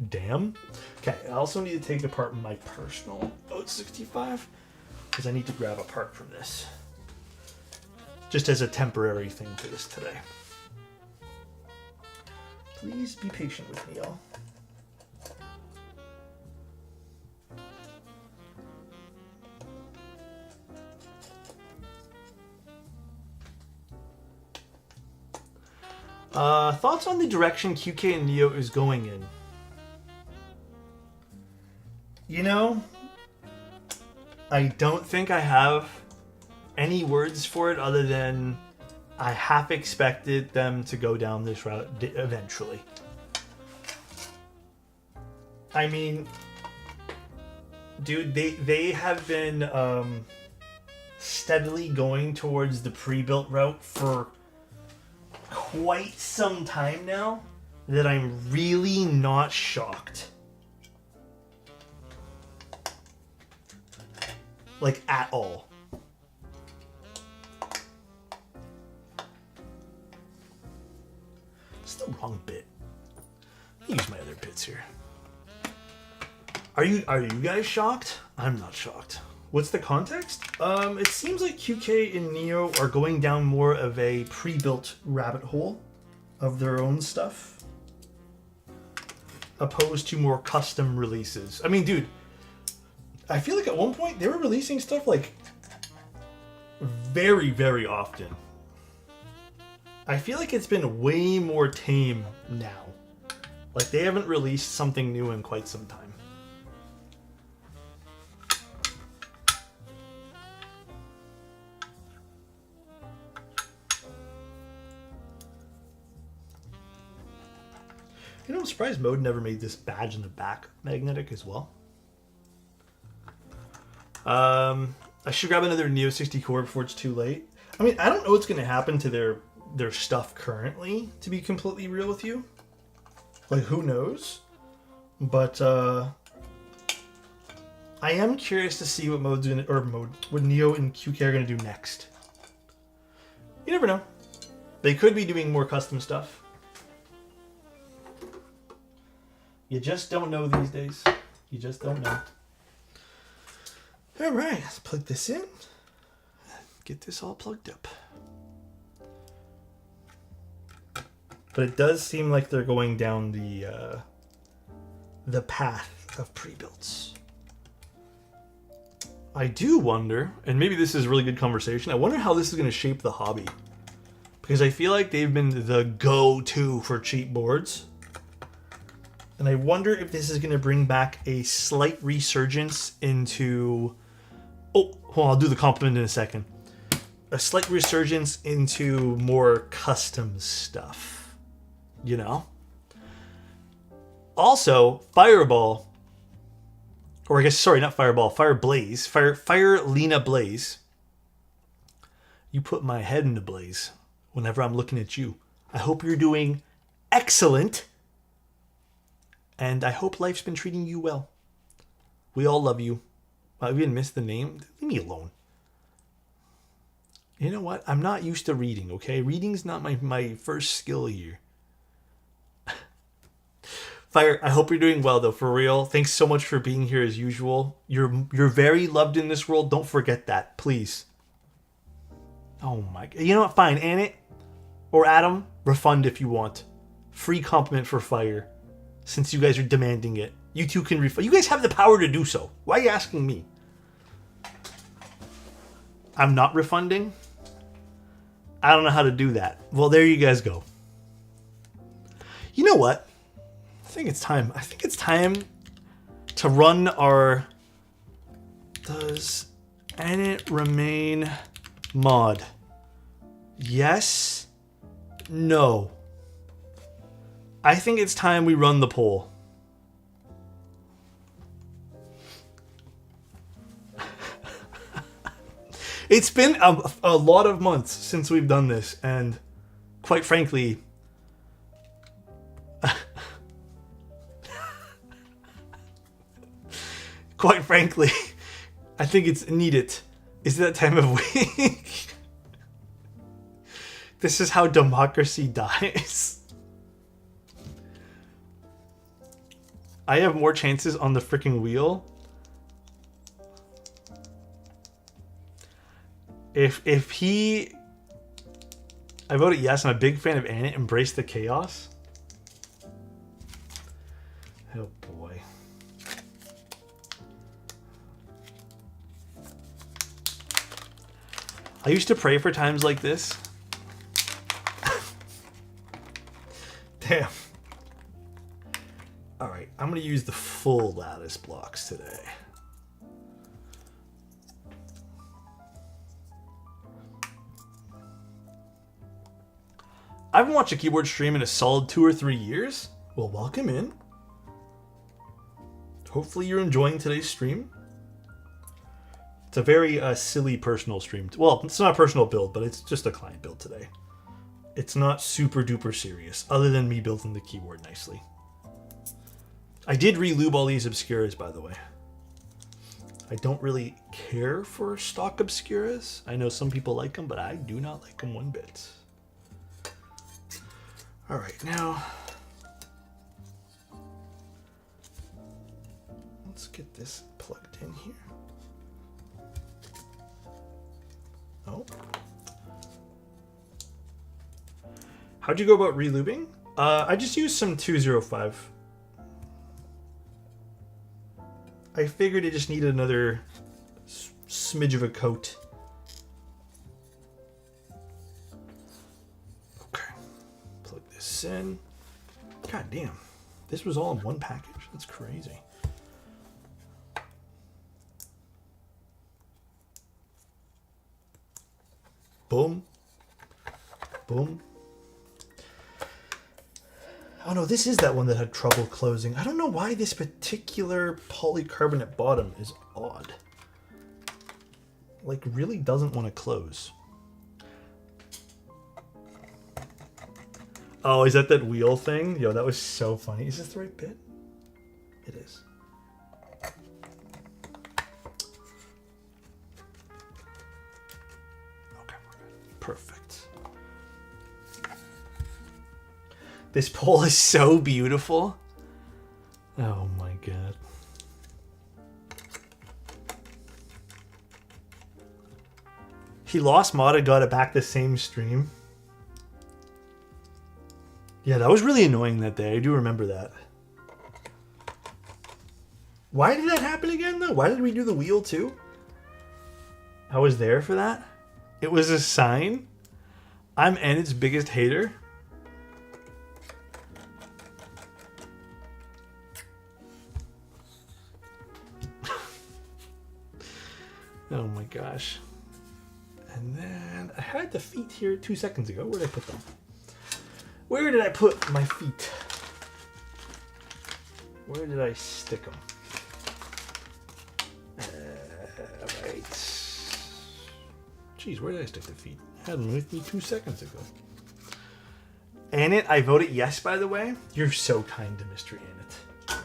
Damn. Okay, I also need to take apart my personal SixtyFive because I need to grab a part from this. Just as a temporary thing for this today. Please be patient with me, y'all. Thoughts on the direction QK and Neo is going in? You know, I don't think I have any words for it other than I half expected them to go down this route eventually. I mean, dude, they have been steadily going towards the pre-built route for quite some time now. that I'm really not shocked. Like, at all. It's the wrong bit. Let me use my other bits here. Are you guys shocked? I'm not shocked. What's the context? It seems like QK and Neo are going down more of a pre-built rabbit hole of their own stuff, opposed to more custom releases. I mean, dude, I feel like at one point they were releasing stuff like very, very often. I feel like it's been way more tame now. Like they haven't released something new in quite some time. You know, I'm surprised Mode never made this badge in the back magnetic as well. I should grab another Neo 60 core before it's too late. I mean, I don't know what's going to happen to their stuff currently, to be completely real with you. Like, who knows? But I am curious to see what what Neo and QK are going to do next. You never know. They could be doing more custom stuff. You just don't know these days. You just don't know. All right, let's plug this in. Get this all plugged up. But it does seem like they're going down the path of pre-builds. I do wonder, and maybe this is a really good conversation, I wonder how this is going to shape the hobby. Because I feel like they've been the go-to for cheap boards. And I wonder if this is going to bring back a slight resurgence into... Oh, well, I'll do the compliment in a second. A slight resurgence into more custom stuff. You know? Also, Fireball... Or I guess, sorry, not Fireball. Fire Lena Blaze. You put my head in the blaze whenever I'm looking at you. I hope you're doing excellent. And I hope life's been treating you well. We all love you. I even missed the name. Leave me alone. You know what? I'm not used to reading, okay? Reading's not my first skill here. Fire, I hope you're doing well, though, for real. Thanks so much for being here as usual. You're very loved in this world. Don't forget that, please. Oh my God. You know what? Fine. Annette or Adam, refund if you want. Free compliment for Fire. Since you guys are demanding it. You two can refund. You guys have the power to do so. Why are you asking me? I'm not refunding? I don't know how to do that. Well, there you guys go. You know what? I think it's time. I think it's time to run our... Does Annette remain mod? Yes? No. I think it's time we run the poll. It's been a lot of months since we've done this, and quite frankly, I think it's needed. Is that time of week? This is how democracy dies. I have more chances on the freaking wheel. If he... I voted yes. I'm a big fan of Annette. Embrace the chaos. Oh boy. I used to pray for times like this. Damn. Alright, I'm going to use the full lattice blocks today. I haven't watched a keyboard stream in a solid 2 or 3 years. Well, welcome in. Hopefully you're enjoying today's stream. It's a very silly personal stream. Well, it's not a personal build, but it's just a client build today. It's not super duper serious, other than me building the keyboard nicely. I did re-lube all these Obscuras, by the way. I don't really care for stock Obscuras. I know some people like them, but I do not like them one bit. All right, now let's get this plugged in here. Oh. How'd you go about relubing? I just used some 205. I figured it just needed another smidge of a coat. Okay. Plug this in. God damn. This was all in one package? That's crazy. Boom. Boom. Oh no, this is that one that had trouble closing. I don't know why this particular polycarbonate bottom is odd. Like, really doesn't want to close. Oh, is that wheel thing? Yo, that was so funny. Is this the right bit? It is. Okay, we're good. Perfect. This pole is so beautiful. Oh my god. He lost Mata, got it back the same stream. Yeah, that was really annoying that day. I do remember that. Why did that happen again, though? Why did we do the wheel, too? I was there for that. It was a sign. I'm Enid's biggest hater. Oh my gosh. And then I had the feet here 2 seconds ago. Where did I put them? Where did I put my feet? Where did I stick them? Right. Jeez, where did I stick the feet? I had them with me 2 seconds ago. Annette, I voted yes, by the way. You're so kind to Mr. Annette.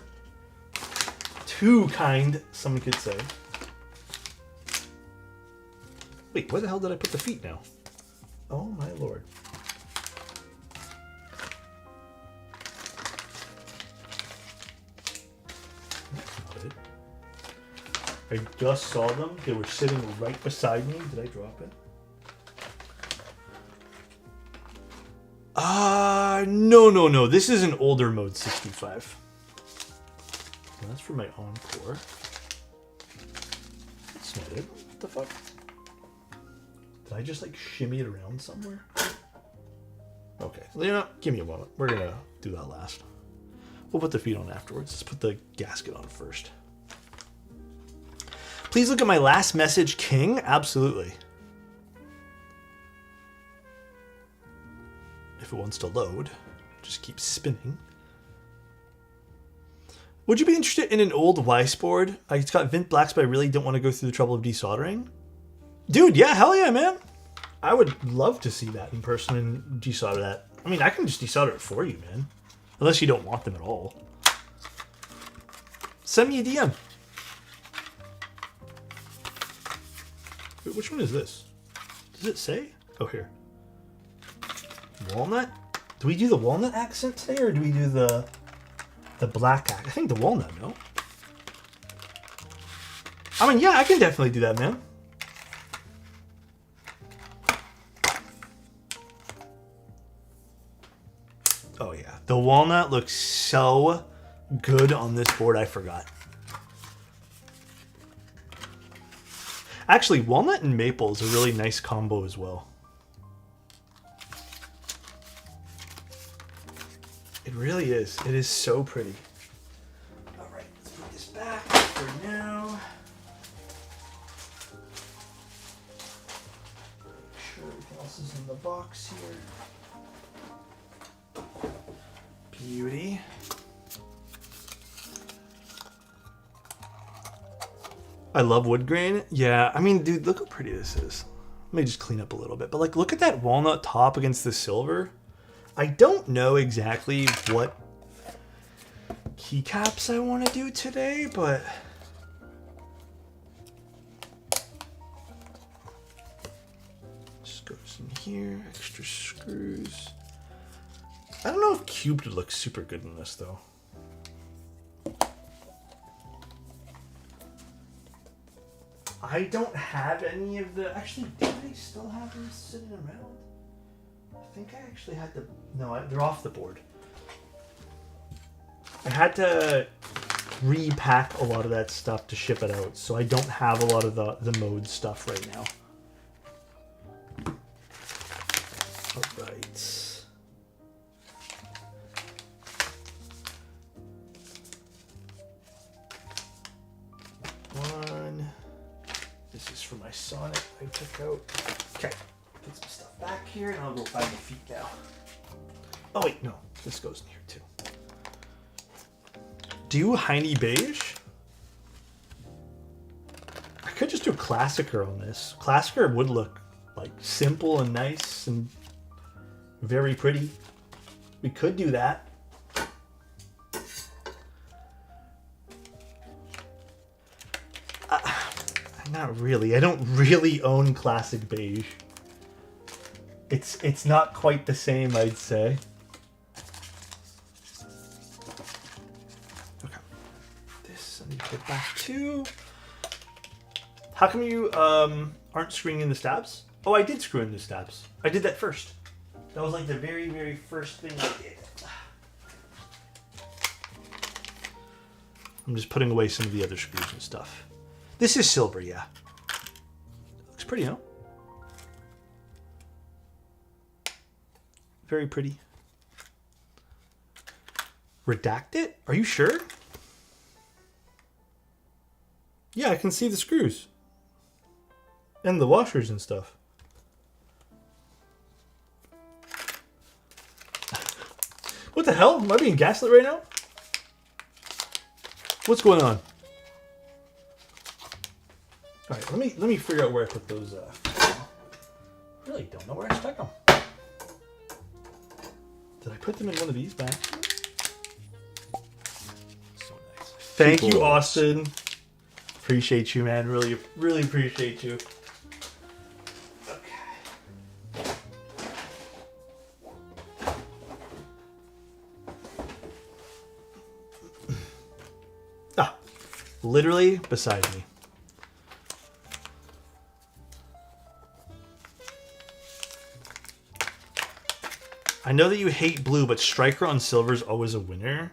Too kind, someone could say. Wait, where the hell did I put the feet now? Oh my lord. That's not it. I just saw them. They were sitting right beside me. Did I drop it? No. This is an older mode 65. Well, that's for my Encore. That's not it. What the fuck? Did I just like shimmy it around somewhere? Okay, Lena, give me a moment. We're gonna do that last. We'll put the feet on afterwards. Let's put the gasket on first. Please look at my last message, King. Absolutely. If it wants to load, just keep spinning. Would you be interested in an old Weiss board? It's got Vint Blacks, but I really don't want to go through the trouble of desoldering. Dude, yeah, hell yeah, man. I would love to see that in person and desolder that. I mean, I can just desolder it for you, man. Unless you don't want them at all. Send me a DM. Wait, which one is this? Does it say? Oh, here. Walnut? Do we do the walnut accent today, or do we do the black accent? I think the walnut, no? I mean, yeah, I can definitely do that, man. Oh, yeah. The walnut looks so good on this board, I forgot. Actually, walnut and maple is a really nice combo as well. It really is. It is so pretty. All right, let's put this back for now. Make sure everything else is in the box here. Beauty. I love wood grain. Yeah, I mean, dude, look how pretty this is. me just clean up a little bit. But like, look at that walnut top against the silver. I don't know exactly what keycaps I want to do today, but just goes in here, extra screws. I don't know if cubed would look super good in this though. I don't have any of the, actually, do I still have them sitting around? I think I actually had to, no, they're off the board. I had to repack a lot of that stuff to ship it out, so I don't have a lot of the mode stuff right now. All right. One. This is for my Sonic I took out. Okay. Put some stuff back here, and I'll go find the feet now. Oh wait, no. This goes in here too. Do Heiny beige? I could just do a Classicer on this. Classicer would look like simple and nice and very pretty. We could do that. Not really. I don't really own Classic Beige. It's not quite the same, I'd say. Okay. This I need to get back to. How come you aren't screwing in the stabs? Oh, I did screw in the stabs. I did that first. That was like the very, very first thing I did. I'm just putting away some of the other screws and stuff. This is silver, yeah. Looks pretty, huh? Very pretty. Redact it? Are you sure? Yeah, I can see the screws. And the washers and stuff. What the hell? Am I being gaslit right now? What's going on? All right, let me figure out where I put those. I really don't know where I stuck them. Did I put them in one of these bags? So nice. Thank you, Austin. Appreciate you, man. Really, really appreciate you. Okay. Ah, literally beside me. I know that you hate blue, but Striker on silver is always a winner.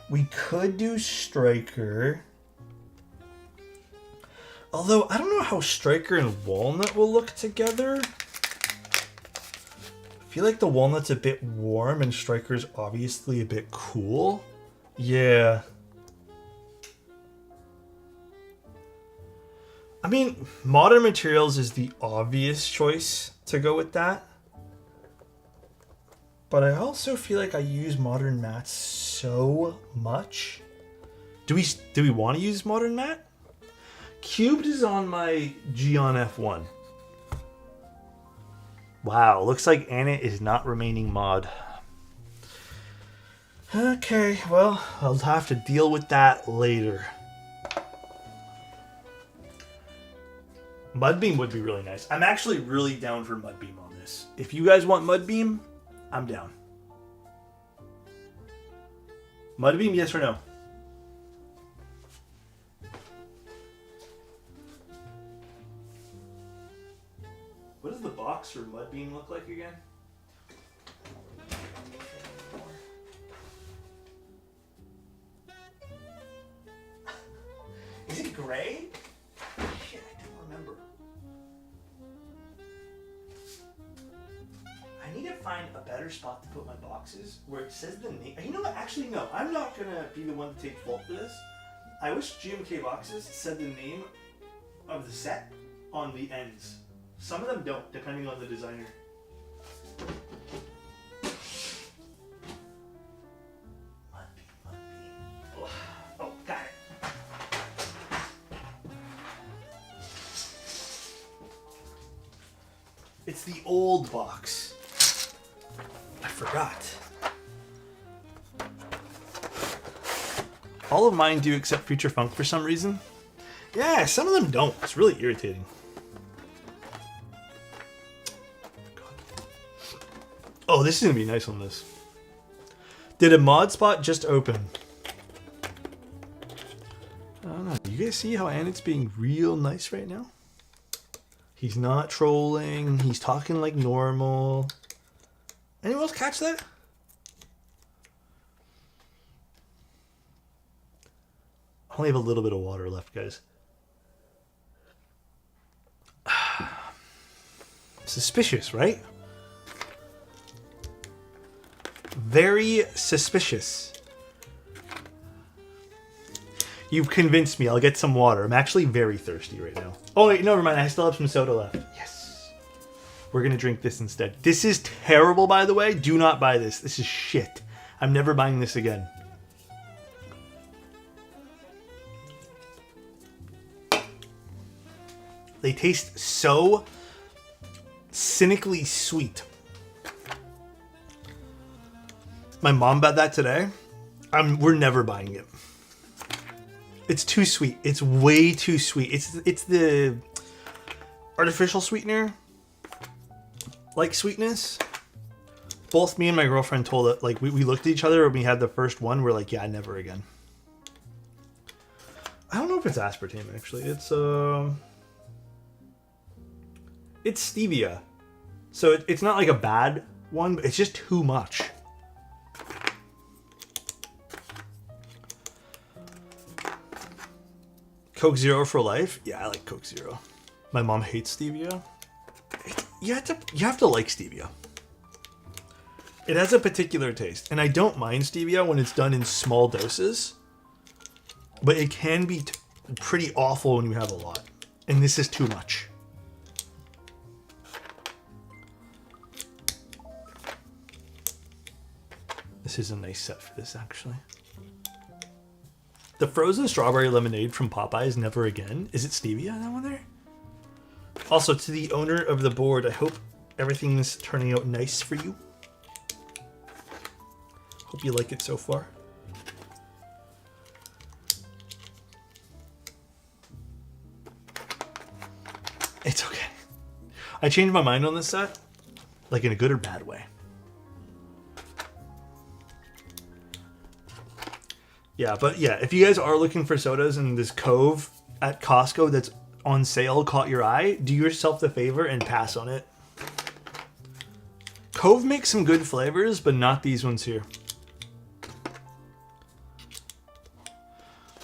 We could do Striker. Although, I don't know how Striker and Walnut will look together. I feel like the Walnut's a bit warm and Striker's obviously a bit cool. Yeah. I mean, Modern Materials is the obvious choice to go with that. But I also feel like I use Modern Matte so much. Do we want to use Modern Matte? Cubed is on my Gion F1. Wow, looks like Anna is not remaining mod. Okay, well, I'll have to deal with that later. Mudbeam would be really nice. I'm actually really down for Mudbeam on this. If you guys want Mudbeam, I'm down. Mudbeam, yes or no? What does the box for Mudbeam look like again? Is it gray? Shit, I don't remember. I need to find a better spot to put my boxes where it says the name. You know what? Actually, no. I'm not going to be the one to take fault for this. I wish GMK boxes said the name of the set on the ends. Some of them don't, depending on the designer. Mudbeam. Oh, got it. It's the old box. I forgot. All of mine do except Future Funk for some reason. Yeah, some of them don't. It's really irritating. Oh, this is going to be nice on this. Did a mod spot just open? I don't know. You guys see how Anit's being real nice right now? He's not trolling. He's talking like normal. Anyone else catch that? I only have a little bit of water left, guys. Suspicious, right? Very suspicious. You've convinced me. I'll get some water. I'm actually very thirsty right now. Oh, wait, never mind. I still have some soda left. Yes. We're going to drink this instead. This is terrible, by the way. Do not buy this. This is shit. I'm never buying this again. They taste so cynically sweet. My mom bought that today. We're never buying it. It's too sweet. It's way too sweet. It's the artificial sweetener, like sweetness. Both me and my girlfriend told it. Like we looked at each other when we had the first one. We're like, yeah, never again. I don't know if it's aspartame actually. It's stevia, so it's not like a bad one, but it's just too much. Coke Zero for life? Yeah, I like Coke Zero. My mom hates stevia. You have to like stevia. It has a particular taste, and I don't mind stevia when it's done in small doses, but it can be pretty awful when you have a lot, and this is too much. This is a nice set for this, actually. The frozen strawberry lemonade from Popeyes, never again. Is it stevia, that one there? Also, to the owner of the board, I hope everything's turning out nice for you. Hope you like it so far. It's okay. I changed my mind on this set, like in a good or bad way. Yeah, but yeah, if you guys are looking for sodas and this Cove at Costco that's on sale caught your eye, do yourself the favor and pass on it. Cove makes some good flavors, but not these ones here.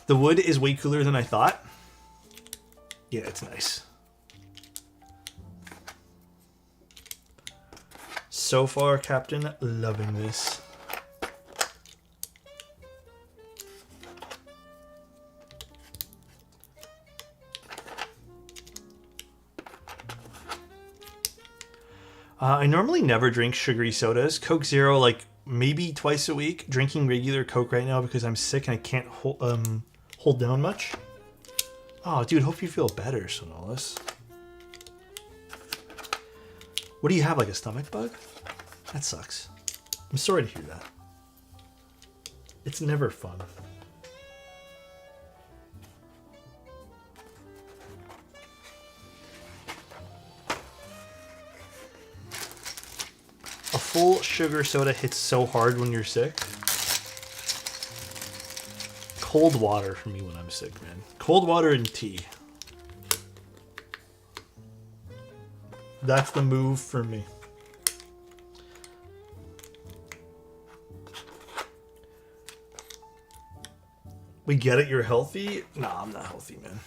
The wood is way cooler than I thought. Yeah, it's nice. So far, Captain, loving this. I normally never drink sugary sodas. Coke Zero, like, maybe twice a week. Drinking regular Coke right now because I'm sick and I can't hold down much. Oh, dude, hope you feel better, Sonolis. What do you have, like a stomach bug? That sucks. I'm sorry to hear that. It's never fun. A full sugar soda hits so hard when you're sick. Cold water for me when I'm sick, man. Cold water and tea. That's the move for me. We get it, you're healthy? Nah, I'm not healthy, man.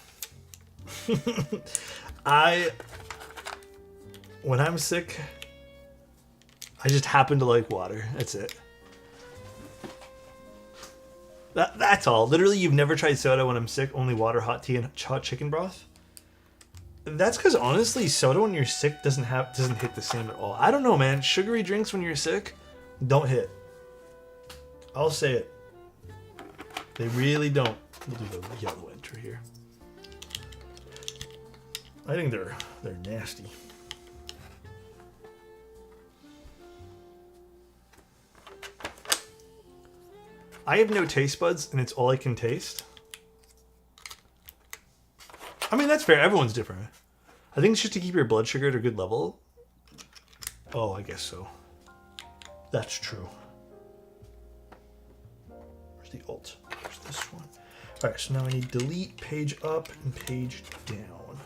When I'm sick, I just happen to like water. That's it. That's all. Literally, you've never tried soda when I'm sick, only water, hot tea, and hot chicken broth? That's because honestly, soda when you're sick doesn't hit the same at all. I don't know, man. Sugary drinks when you're sick don't hit. I'll say it. They really don't. We'll do the yellow enter here. I think they're nasty. I have no taste buds, and it's all I can taste. I mean, that's fair. Everyone's different. I think it's just to keep your blood sugar at a good level. Oh, I guess so. That's true. Where's the alt? Where's this one? All right, so now I need delete, page up, and page down.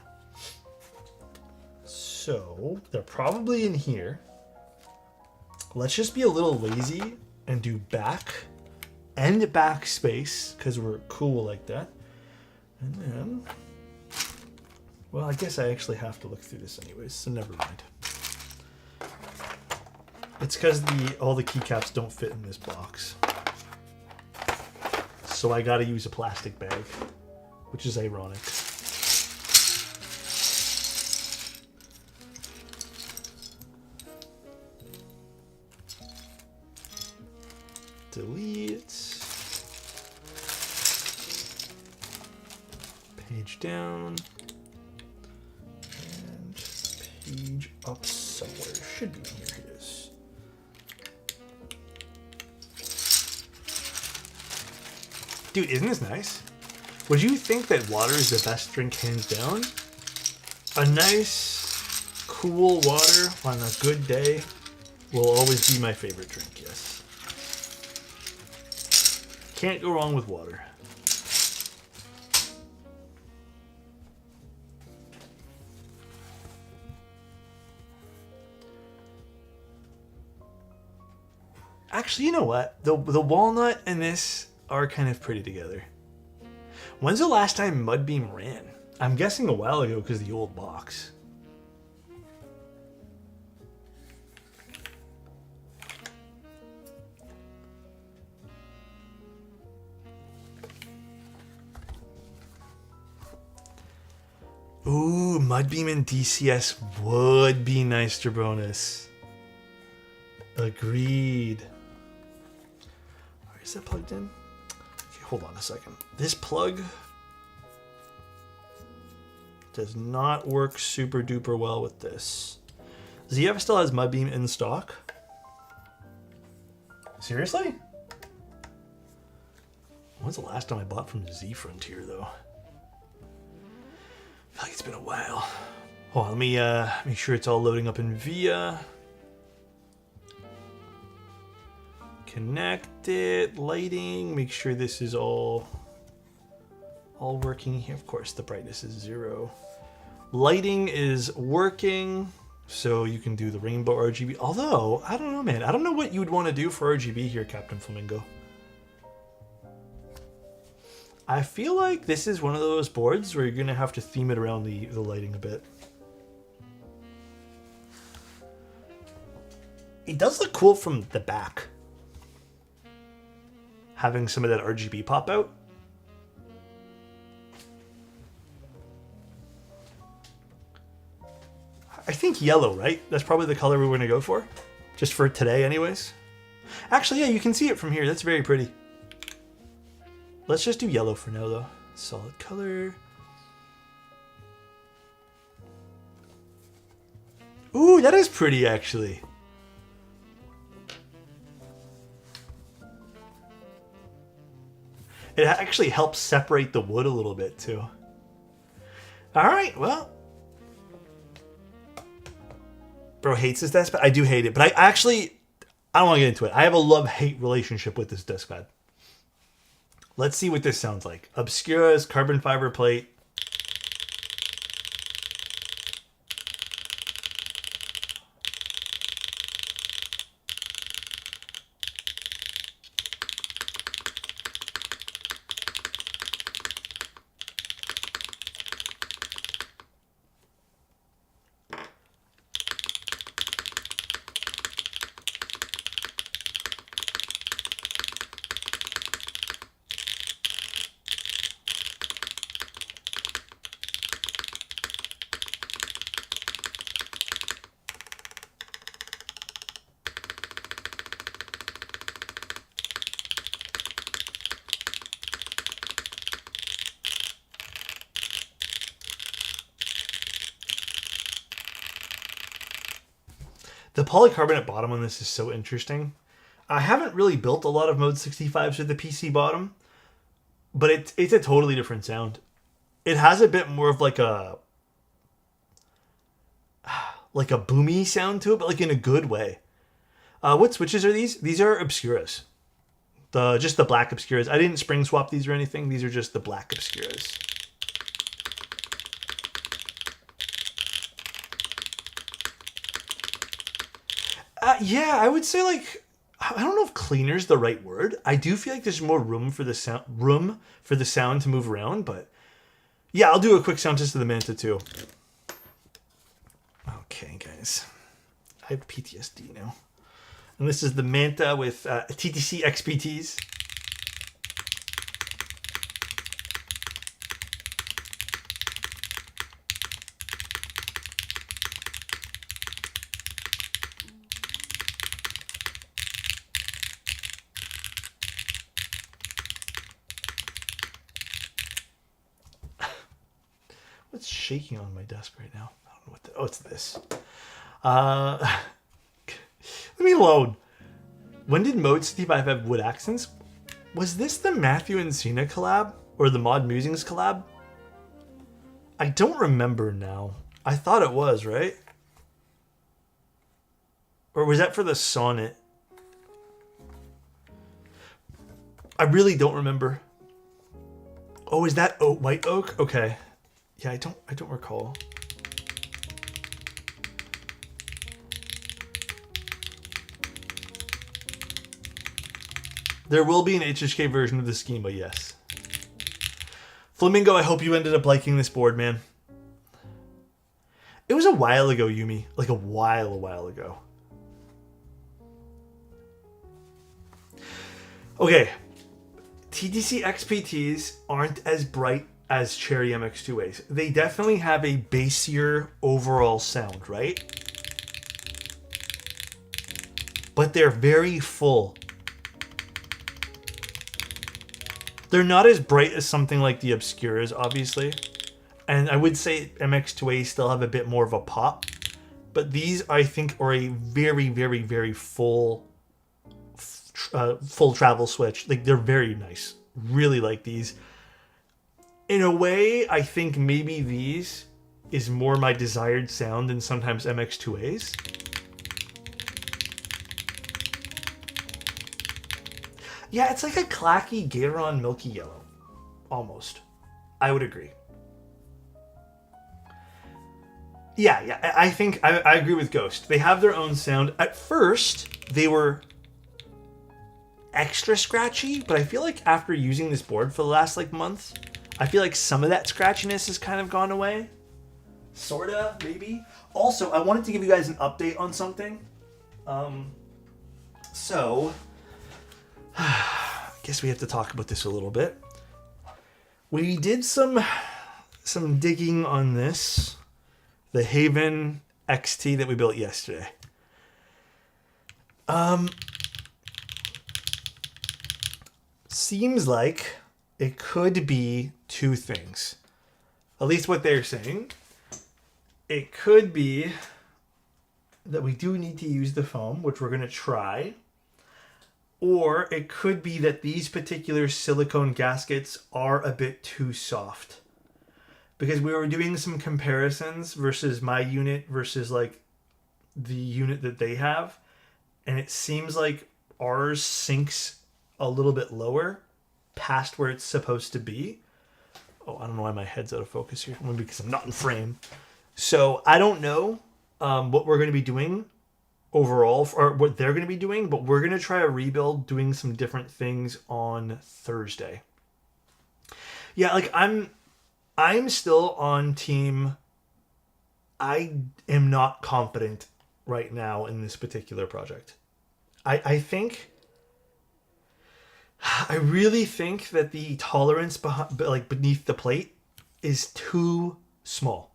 So they're probably in here. Let's just be a little lazy and do back and backspace because we're cool like that. And then, well, I guess I actually have to look through this anyways, so never mind. It's because all the keycaps don't fit in this box. So I gotta use a plastic bag, which is ironic. Delete. Page down. And page up somewhere. It should be here. It is. Dude, isn't this nice? Would you think that water is the best drink hands down? A nice, cool water on a good day will always be my favorite drink, yes. Can't go wrong with water. Actually, you know what? The walnut and this are kind of pretty together. When's the last time Mudbeam ran? I'm guessing a while ago because of the old box. Ooh, Mudbeam and DCS would be nice to bonus. Agreed. Is that plugged in? Okay, hold on a second. This plug does not work super duper well with this. ZF still has Mudbeam in stock. Seriously? When's the last time I bought from Z Frontier though? I feel like it's been a while. Hold on, let me make sure it's all loading up in VIA. Connect it, lighting, make sure this is all working here. Of course, the brightness is 0. Lighting is working, so you can do the rainbow RGB. Although, I don't know, man. I don't know what you would want to do for RGB here, Captain Flamingo. I feel like this is one of those boards where you're going to have to theme it around the lighting a bit. It does look cool from the back. Having some of that RGB pop out. I think yellow, right? That's probably the color we're going to go for. Just for today anyways. Actually, yeah, you can see it from here. That's very pretty. Let's just do yellow for now, though. Solid color. Ooh, that is pretty, actually. It actually helps separate the wood a little bit, too. All right, well. Bro hates this desk pad. I do hate it, but I don't want to get into it. I have a love-hate relationship with this desk pad. Let's see what this sounds like. Obscura's carbon fiber plate. The polycarbonate bottom on this is so interesting. I haven't really built a lot of Mode 65s with the PC bottom, but it's a totally different sound. It has a bit more of like a boomy sound to it, but like in a good way. What switches are these? These are Obscuras. Just the black Obscuras. I didn't spring swap these or anything. These are just the black Obscuras. Yeah, I would say like, I don't know if cleaner is the right word. I do feel like there's more room for the sound to move around, but yeah, I'll do a quick sound test of the Manta too. Okay, guys, I have PTSD now, and this is the Manta with TTC XPTs. What's shaking on my desk right now? I don't know what oh, it's this. Let me load. When did Mode 65 have wood accents? Was this the Matthew and Cena collab? Or the Mod Musings collab? I don't remember now. I thought it was, right? Or was that for the Sonnet? I really don't remember. Oh, is that White Oak? Okay. Yeah, I don't recall. There will be an HHK version of the Schema, yes. Flamingo, I hope you ended up liking this board, man. It was a while ago, Yumi. Like a while ago. Okay. TTC XPTs aren't as bright as Cherry MX2As. They definitely have a bassier overall sound, right? But they're very full. They're not as bright as something like the Obscuras, obviously. And I would say MX2As still have a bit more of a pop. But these, I think, are a very, very, very full travel switch. Like, they're very nice. Really like these. In a way, I think maybe these is more my desired sound than sometimes MX2As. Yeah, it's like a clacky Gateron Milky Yellow. Almost. I would agree. Yeah, I think I agree with Ghost. They have their own sound. At first, they were extra scratchy, but I feel like after using this board for the last like month, I feel like some of that scratchiness has kind of gone away. Sorta, maybe. Also, I wanted to give you guys an update on something. So, I guess we have to talk about this a little bit. We did some digging on this. The Haven XT that we built yesterday. Seems like it could be two things. At least what they're saying. It could be that we do need to use the foam, which we're going to try. Or it could be that these particular silicone gaskets are a bit too soft. Because we were doing some comparisons versus my unit versus like the unit that they have. And it seems like ours sinks a little bit lower past where it's supposed to be. Oh, I don't know why my head's out of focus here. Maybe because I'm not in frame. So I don't know what we're going to be doing overall, or what they're going to be doing, but we're going to try a rebuild doing some different things on Thursday. Yeah, like I'm still on team. I am not confident right now in this particular project. I really think that the tolerance beneath the plate is too small.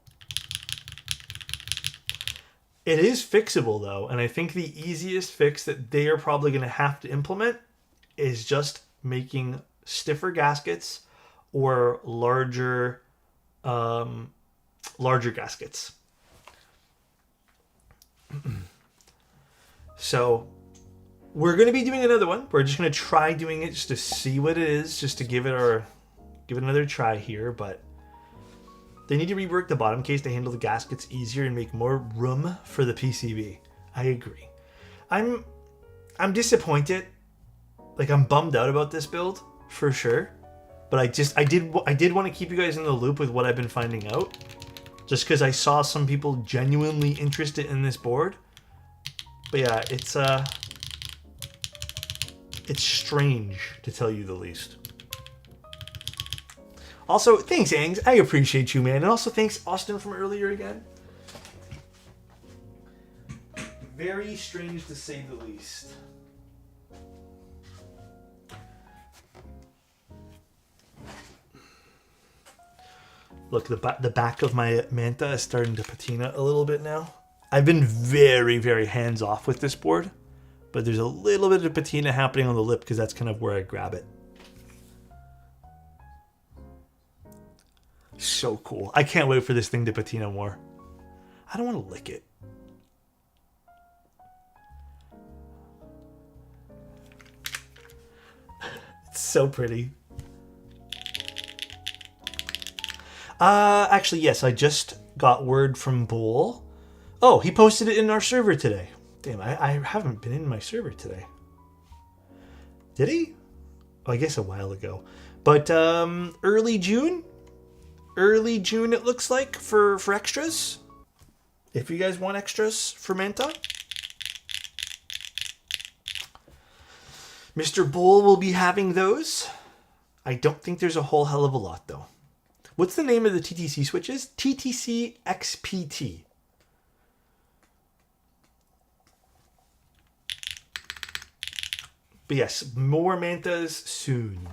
It is fixable though, and I think the easiest fix that they are probably going to have to implement is just making stiffer gaskets or larger gaskets. we're going to be doing another one. We're just going to try doing it just to see what it is, just to give it another try here. But they need to rework the bottom case to handle the gaskets easier and make more room for the PCB. I agree. I'm disappointed. Like, I'm bummed out about this build for sure. But I did want to keep you guys in the loop with what I've been finding out, just because I saw some people genuinely interested in this board. But yeah, it's strange to tell you the least. Also, thanks, Angs. I appreciate you, man. And also, thanks, Austin, from earlier again. Very strange to say the least. Look, the back of my Manta is starting to patina a little bit now. I've been very, very hands-off with this board, but there's a little bit of patina happening on the lip because that's kind of where I grab it. So cool. I can't wait for this thing to patina more. I don't want to lick it. It's so pretty. Actually, yes, I just got word from Bull. Oh, he posted it in our server today. Damn, I haven't been in my server today. Did he? Oh, I guess a while ago. But early June? Early June, it looks like, for extras. If you guys want extras for Manta. Mr. Bull will be having those. I don't think there's a whole hell of a lot, though. What's the name of the TTC switches? TTC XPT. But yes, more Mantas soon.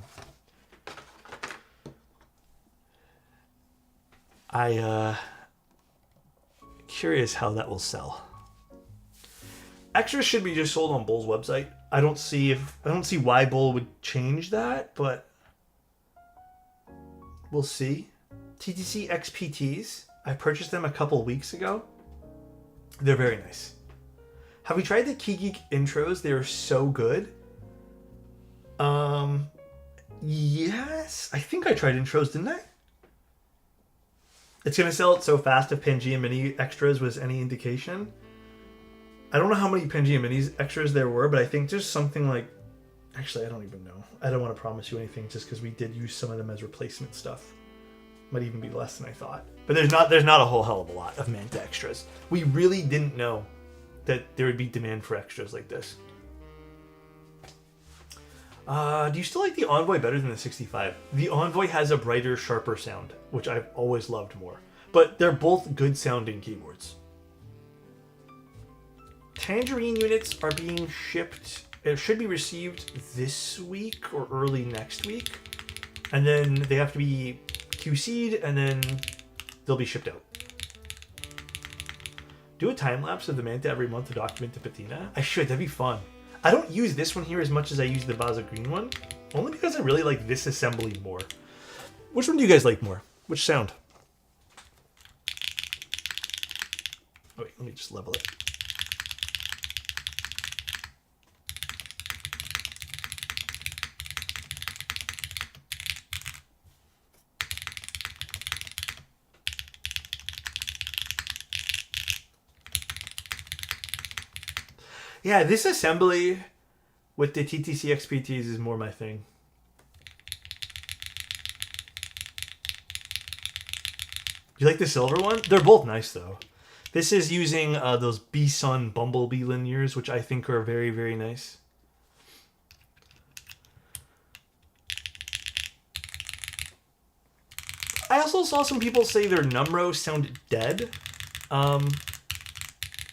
Curious how that will sell. Extras should be just sold on Bull's website. I don't see why Bull would change that, but we'll see. TTC XPTs. I purchased them a couple weeks ago. They're very nice. Have we tried the Key Geek intros? They are so good. Yes. I think I tried intros, didn't I? It's going to sell it so fast if Pangea Mini extras was any indication. I don't know how many Pangea Minis extras there were, but I think there's something like... Actually, I don't even know. I don't want to promise you anything just because we did use some of them as replacement stuff. Might even be less than I thought. But there's not a whole hell of a lot of Manta extras. We really didn't know that there would be demand for extras like this. Do you still like the Envoy better than the 65? The Envoy has a brighter, sharper sound, which I've always loved more. But they're both good sounding keyboards. Tangerine units are being shipped. It should be received this week or early next week. And then they have to be QC'd and then they'll be shipped out. Do a time lapse of the Manta every month to document the patina. I should, that'd be fun. I don't use this one here as much as I use the Baza Green one. Only because I really like this assembly more. Which one do you guys like more? Which sound? Oh, wait, let me just level it. Yeah, this assembly with the TTC XPTs is more my thing. Do you like the silver one? They're both nice, though. This is using those B-Sun Bumblebee linears, which I think are very, very nice. I also saw some people say their Numro sounded dead.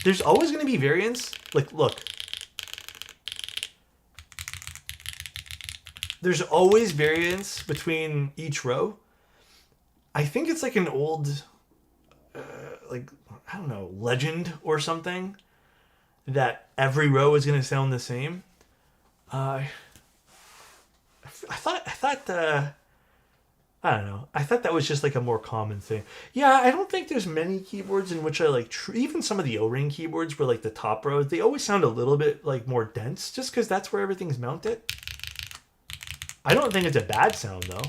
There's always going to be variants. Like, look. There's always variance between each row. I think it's like an old, like, I don't know, legend or something. That every row is going to sound the same. I thought I don't know. I thought that was just like a more common thing. Yeah, I don't think there's many keyboards in which I like, even some of the O-ring keyboards where like the top row, they always sound a little bit like more dense just because that's where everything's mounted. I don't think it's a bad sound though.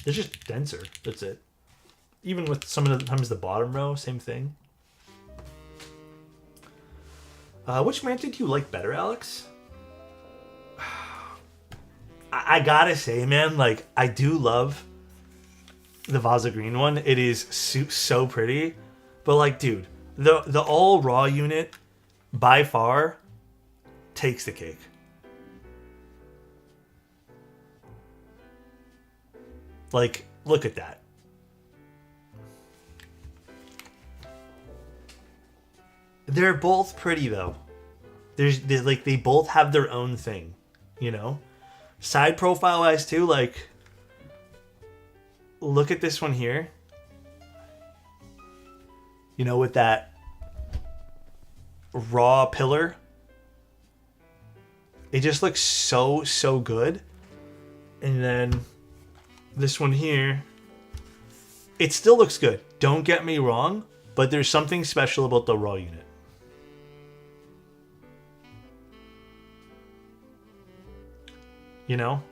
It's just denser. That's it. Even with some of the times the bottom row, same thing. Which Manta do you like better, Alex? I gotta say, man, like I do love the Vasa Green one. It is so pretty, but like, dude, the all raw unit by far takes the cake. Like, look at that. They're both pretty though. They're like they both have their own thing, you know. Side profile wise too, like. Look at this one here. You know, with that raw pillar. It just looks so good. And then this one here. It still looks good. Don't get me wrong. But there's something special about the raw unit. You know?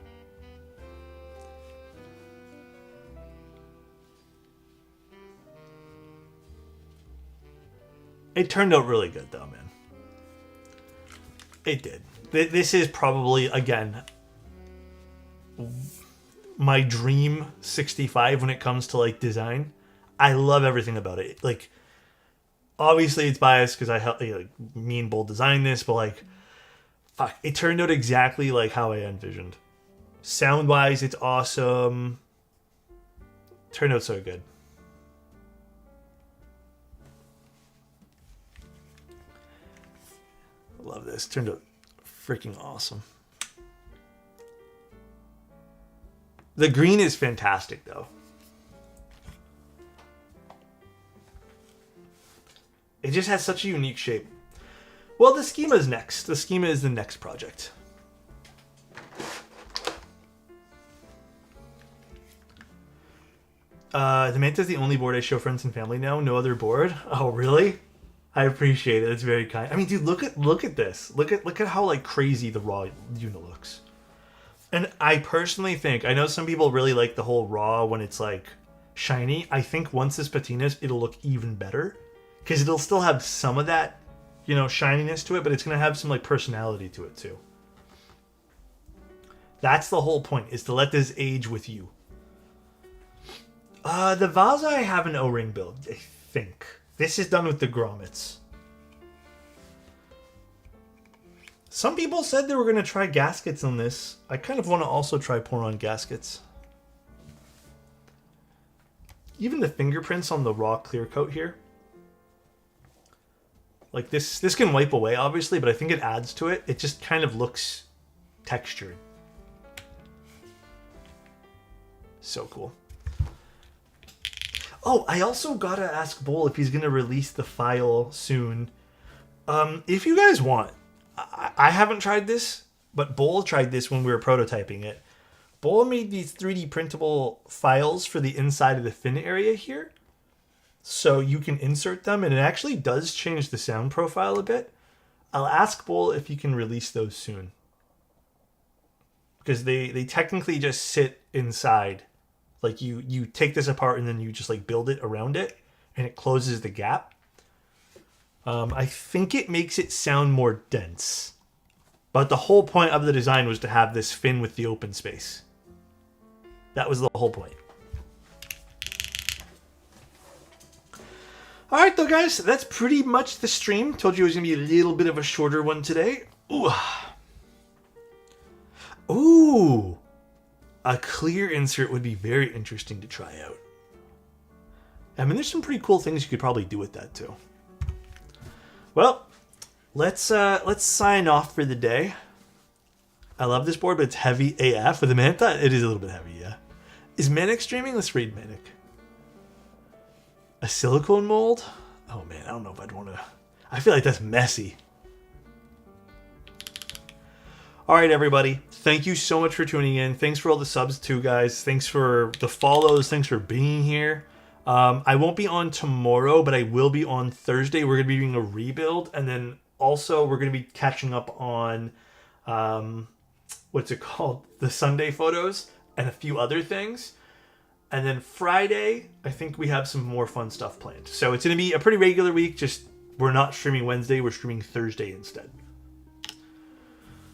It turned out really good, though, man. It did. This is probably, again, my dream 65 when it comes to, like, design. I love everything about it. Like, obviously it's biased because I helped, like, me and Bull design this, but, like, fuck, it turned out exactly like how I envisioned. Sound-wise, it's awesome. Turned out so good. Love this. Turned out freaking awesome. The green is fantastic, though. It just has such a unique shape. Well, the Schema is next. The Schema is the next project. The Manta is the only board I show friends and family now. No other board. Oh, really? I appreciate it. It's very kind. I mean, dude, look at this. Look at how like crazy the raw unit looks. And I personally think, I know some people really like the whole raw when it's like shiny. I think once this patinas, it'll look even better because it'll still have some of that, you know, shininess to it, but it's gonna have some like personality to it too. That's the whole point, is to let this age with you. The Vasa I have an O-ring build, I think. This is done with the grommets. Some people said they were going to try gaskets on this. I kind of want to also try pour on gaskets. Even the fingerprints on the raw clear coat here. Like this can wipe away, obviously, but I think it adds to it. It just kind of looks textured. So cool. Oh, I also gotta ask Bull if he's gonna release the file soon. If you guys want, I haven't tried this, but Bull tried this when we were prototyping it. Bull made these 3D printable files for the inside of the fin area here. So you can insert them, and it actually does change the sound profile a bit. I'll ask Bull if he can release those soon. Because they technically just sit inside. Like you take this apart and then you just like build it around it and it closes the gap. I think it makes it sound more dense. But the whole point of the design was to have this fin with the open space. That was the whole point. Alright though guys, that's pretty much the stream. Told you it was going to be a little bit of a shorter one today. Ooh. A clear insert would be very interesting to try out. I mean, there's some pretty cool things you could probably do with that too. Well, let's sign off for the day. I love this board, but it's heavy AF. With the Manta, it is a little bit heavy, yeah. Is Manic streaming? Let's read Manic. A silicone mold? Oh man, I don't know if I'd want to. I feel like that's messy. All right, everybody. Thank you so much for tuning in. Thanks for all the subs too, guys. Thanks for the follows. Thanks for being here. I won't be on tomorrow, but I will be on Thursday. We're going to be doing a rebuild. And then also we're going to be catching up on, what's it called? The Sunday photos and a few other things. And then Friday, I think we have some more fun stuff planned. So it's going to be a pretty regular week. Just we're not streaming Wednesday. We're streaming Thursday instead.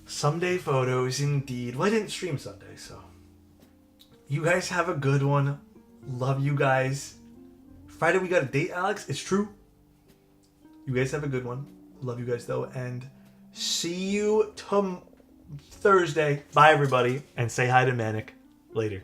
Someday photos, indeed. Well, I didn't stream Sunday, so. You guys have a good one. Love you guys. Friday we got a date, Alex. It's true. You guys have a good one. Love you guys, though. And see you Thursday. Bye, everybody. And say hi to Manic later.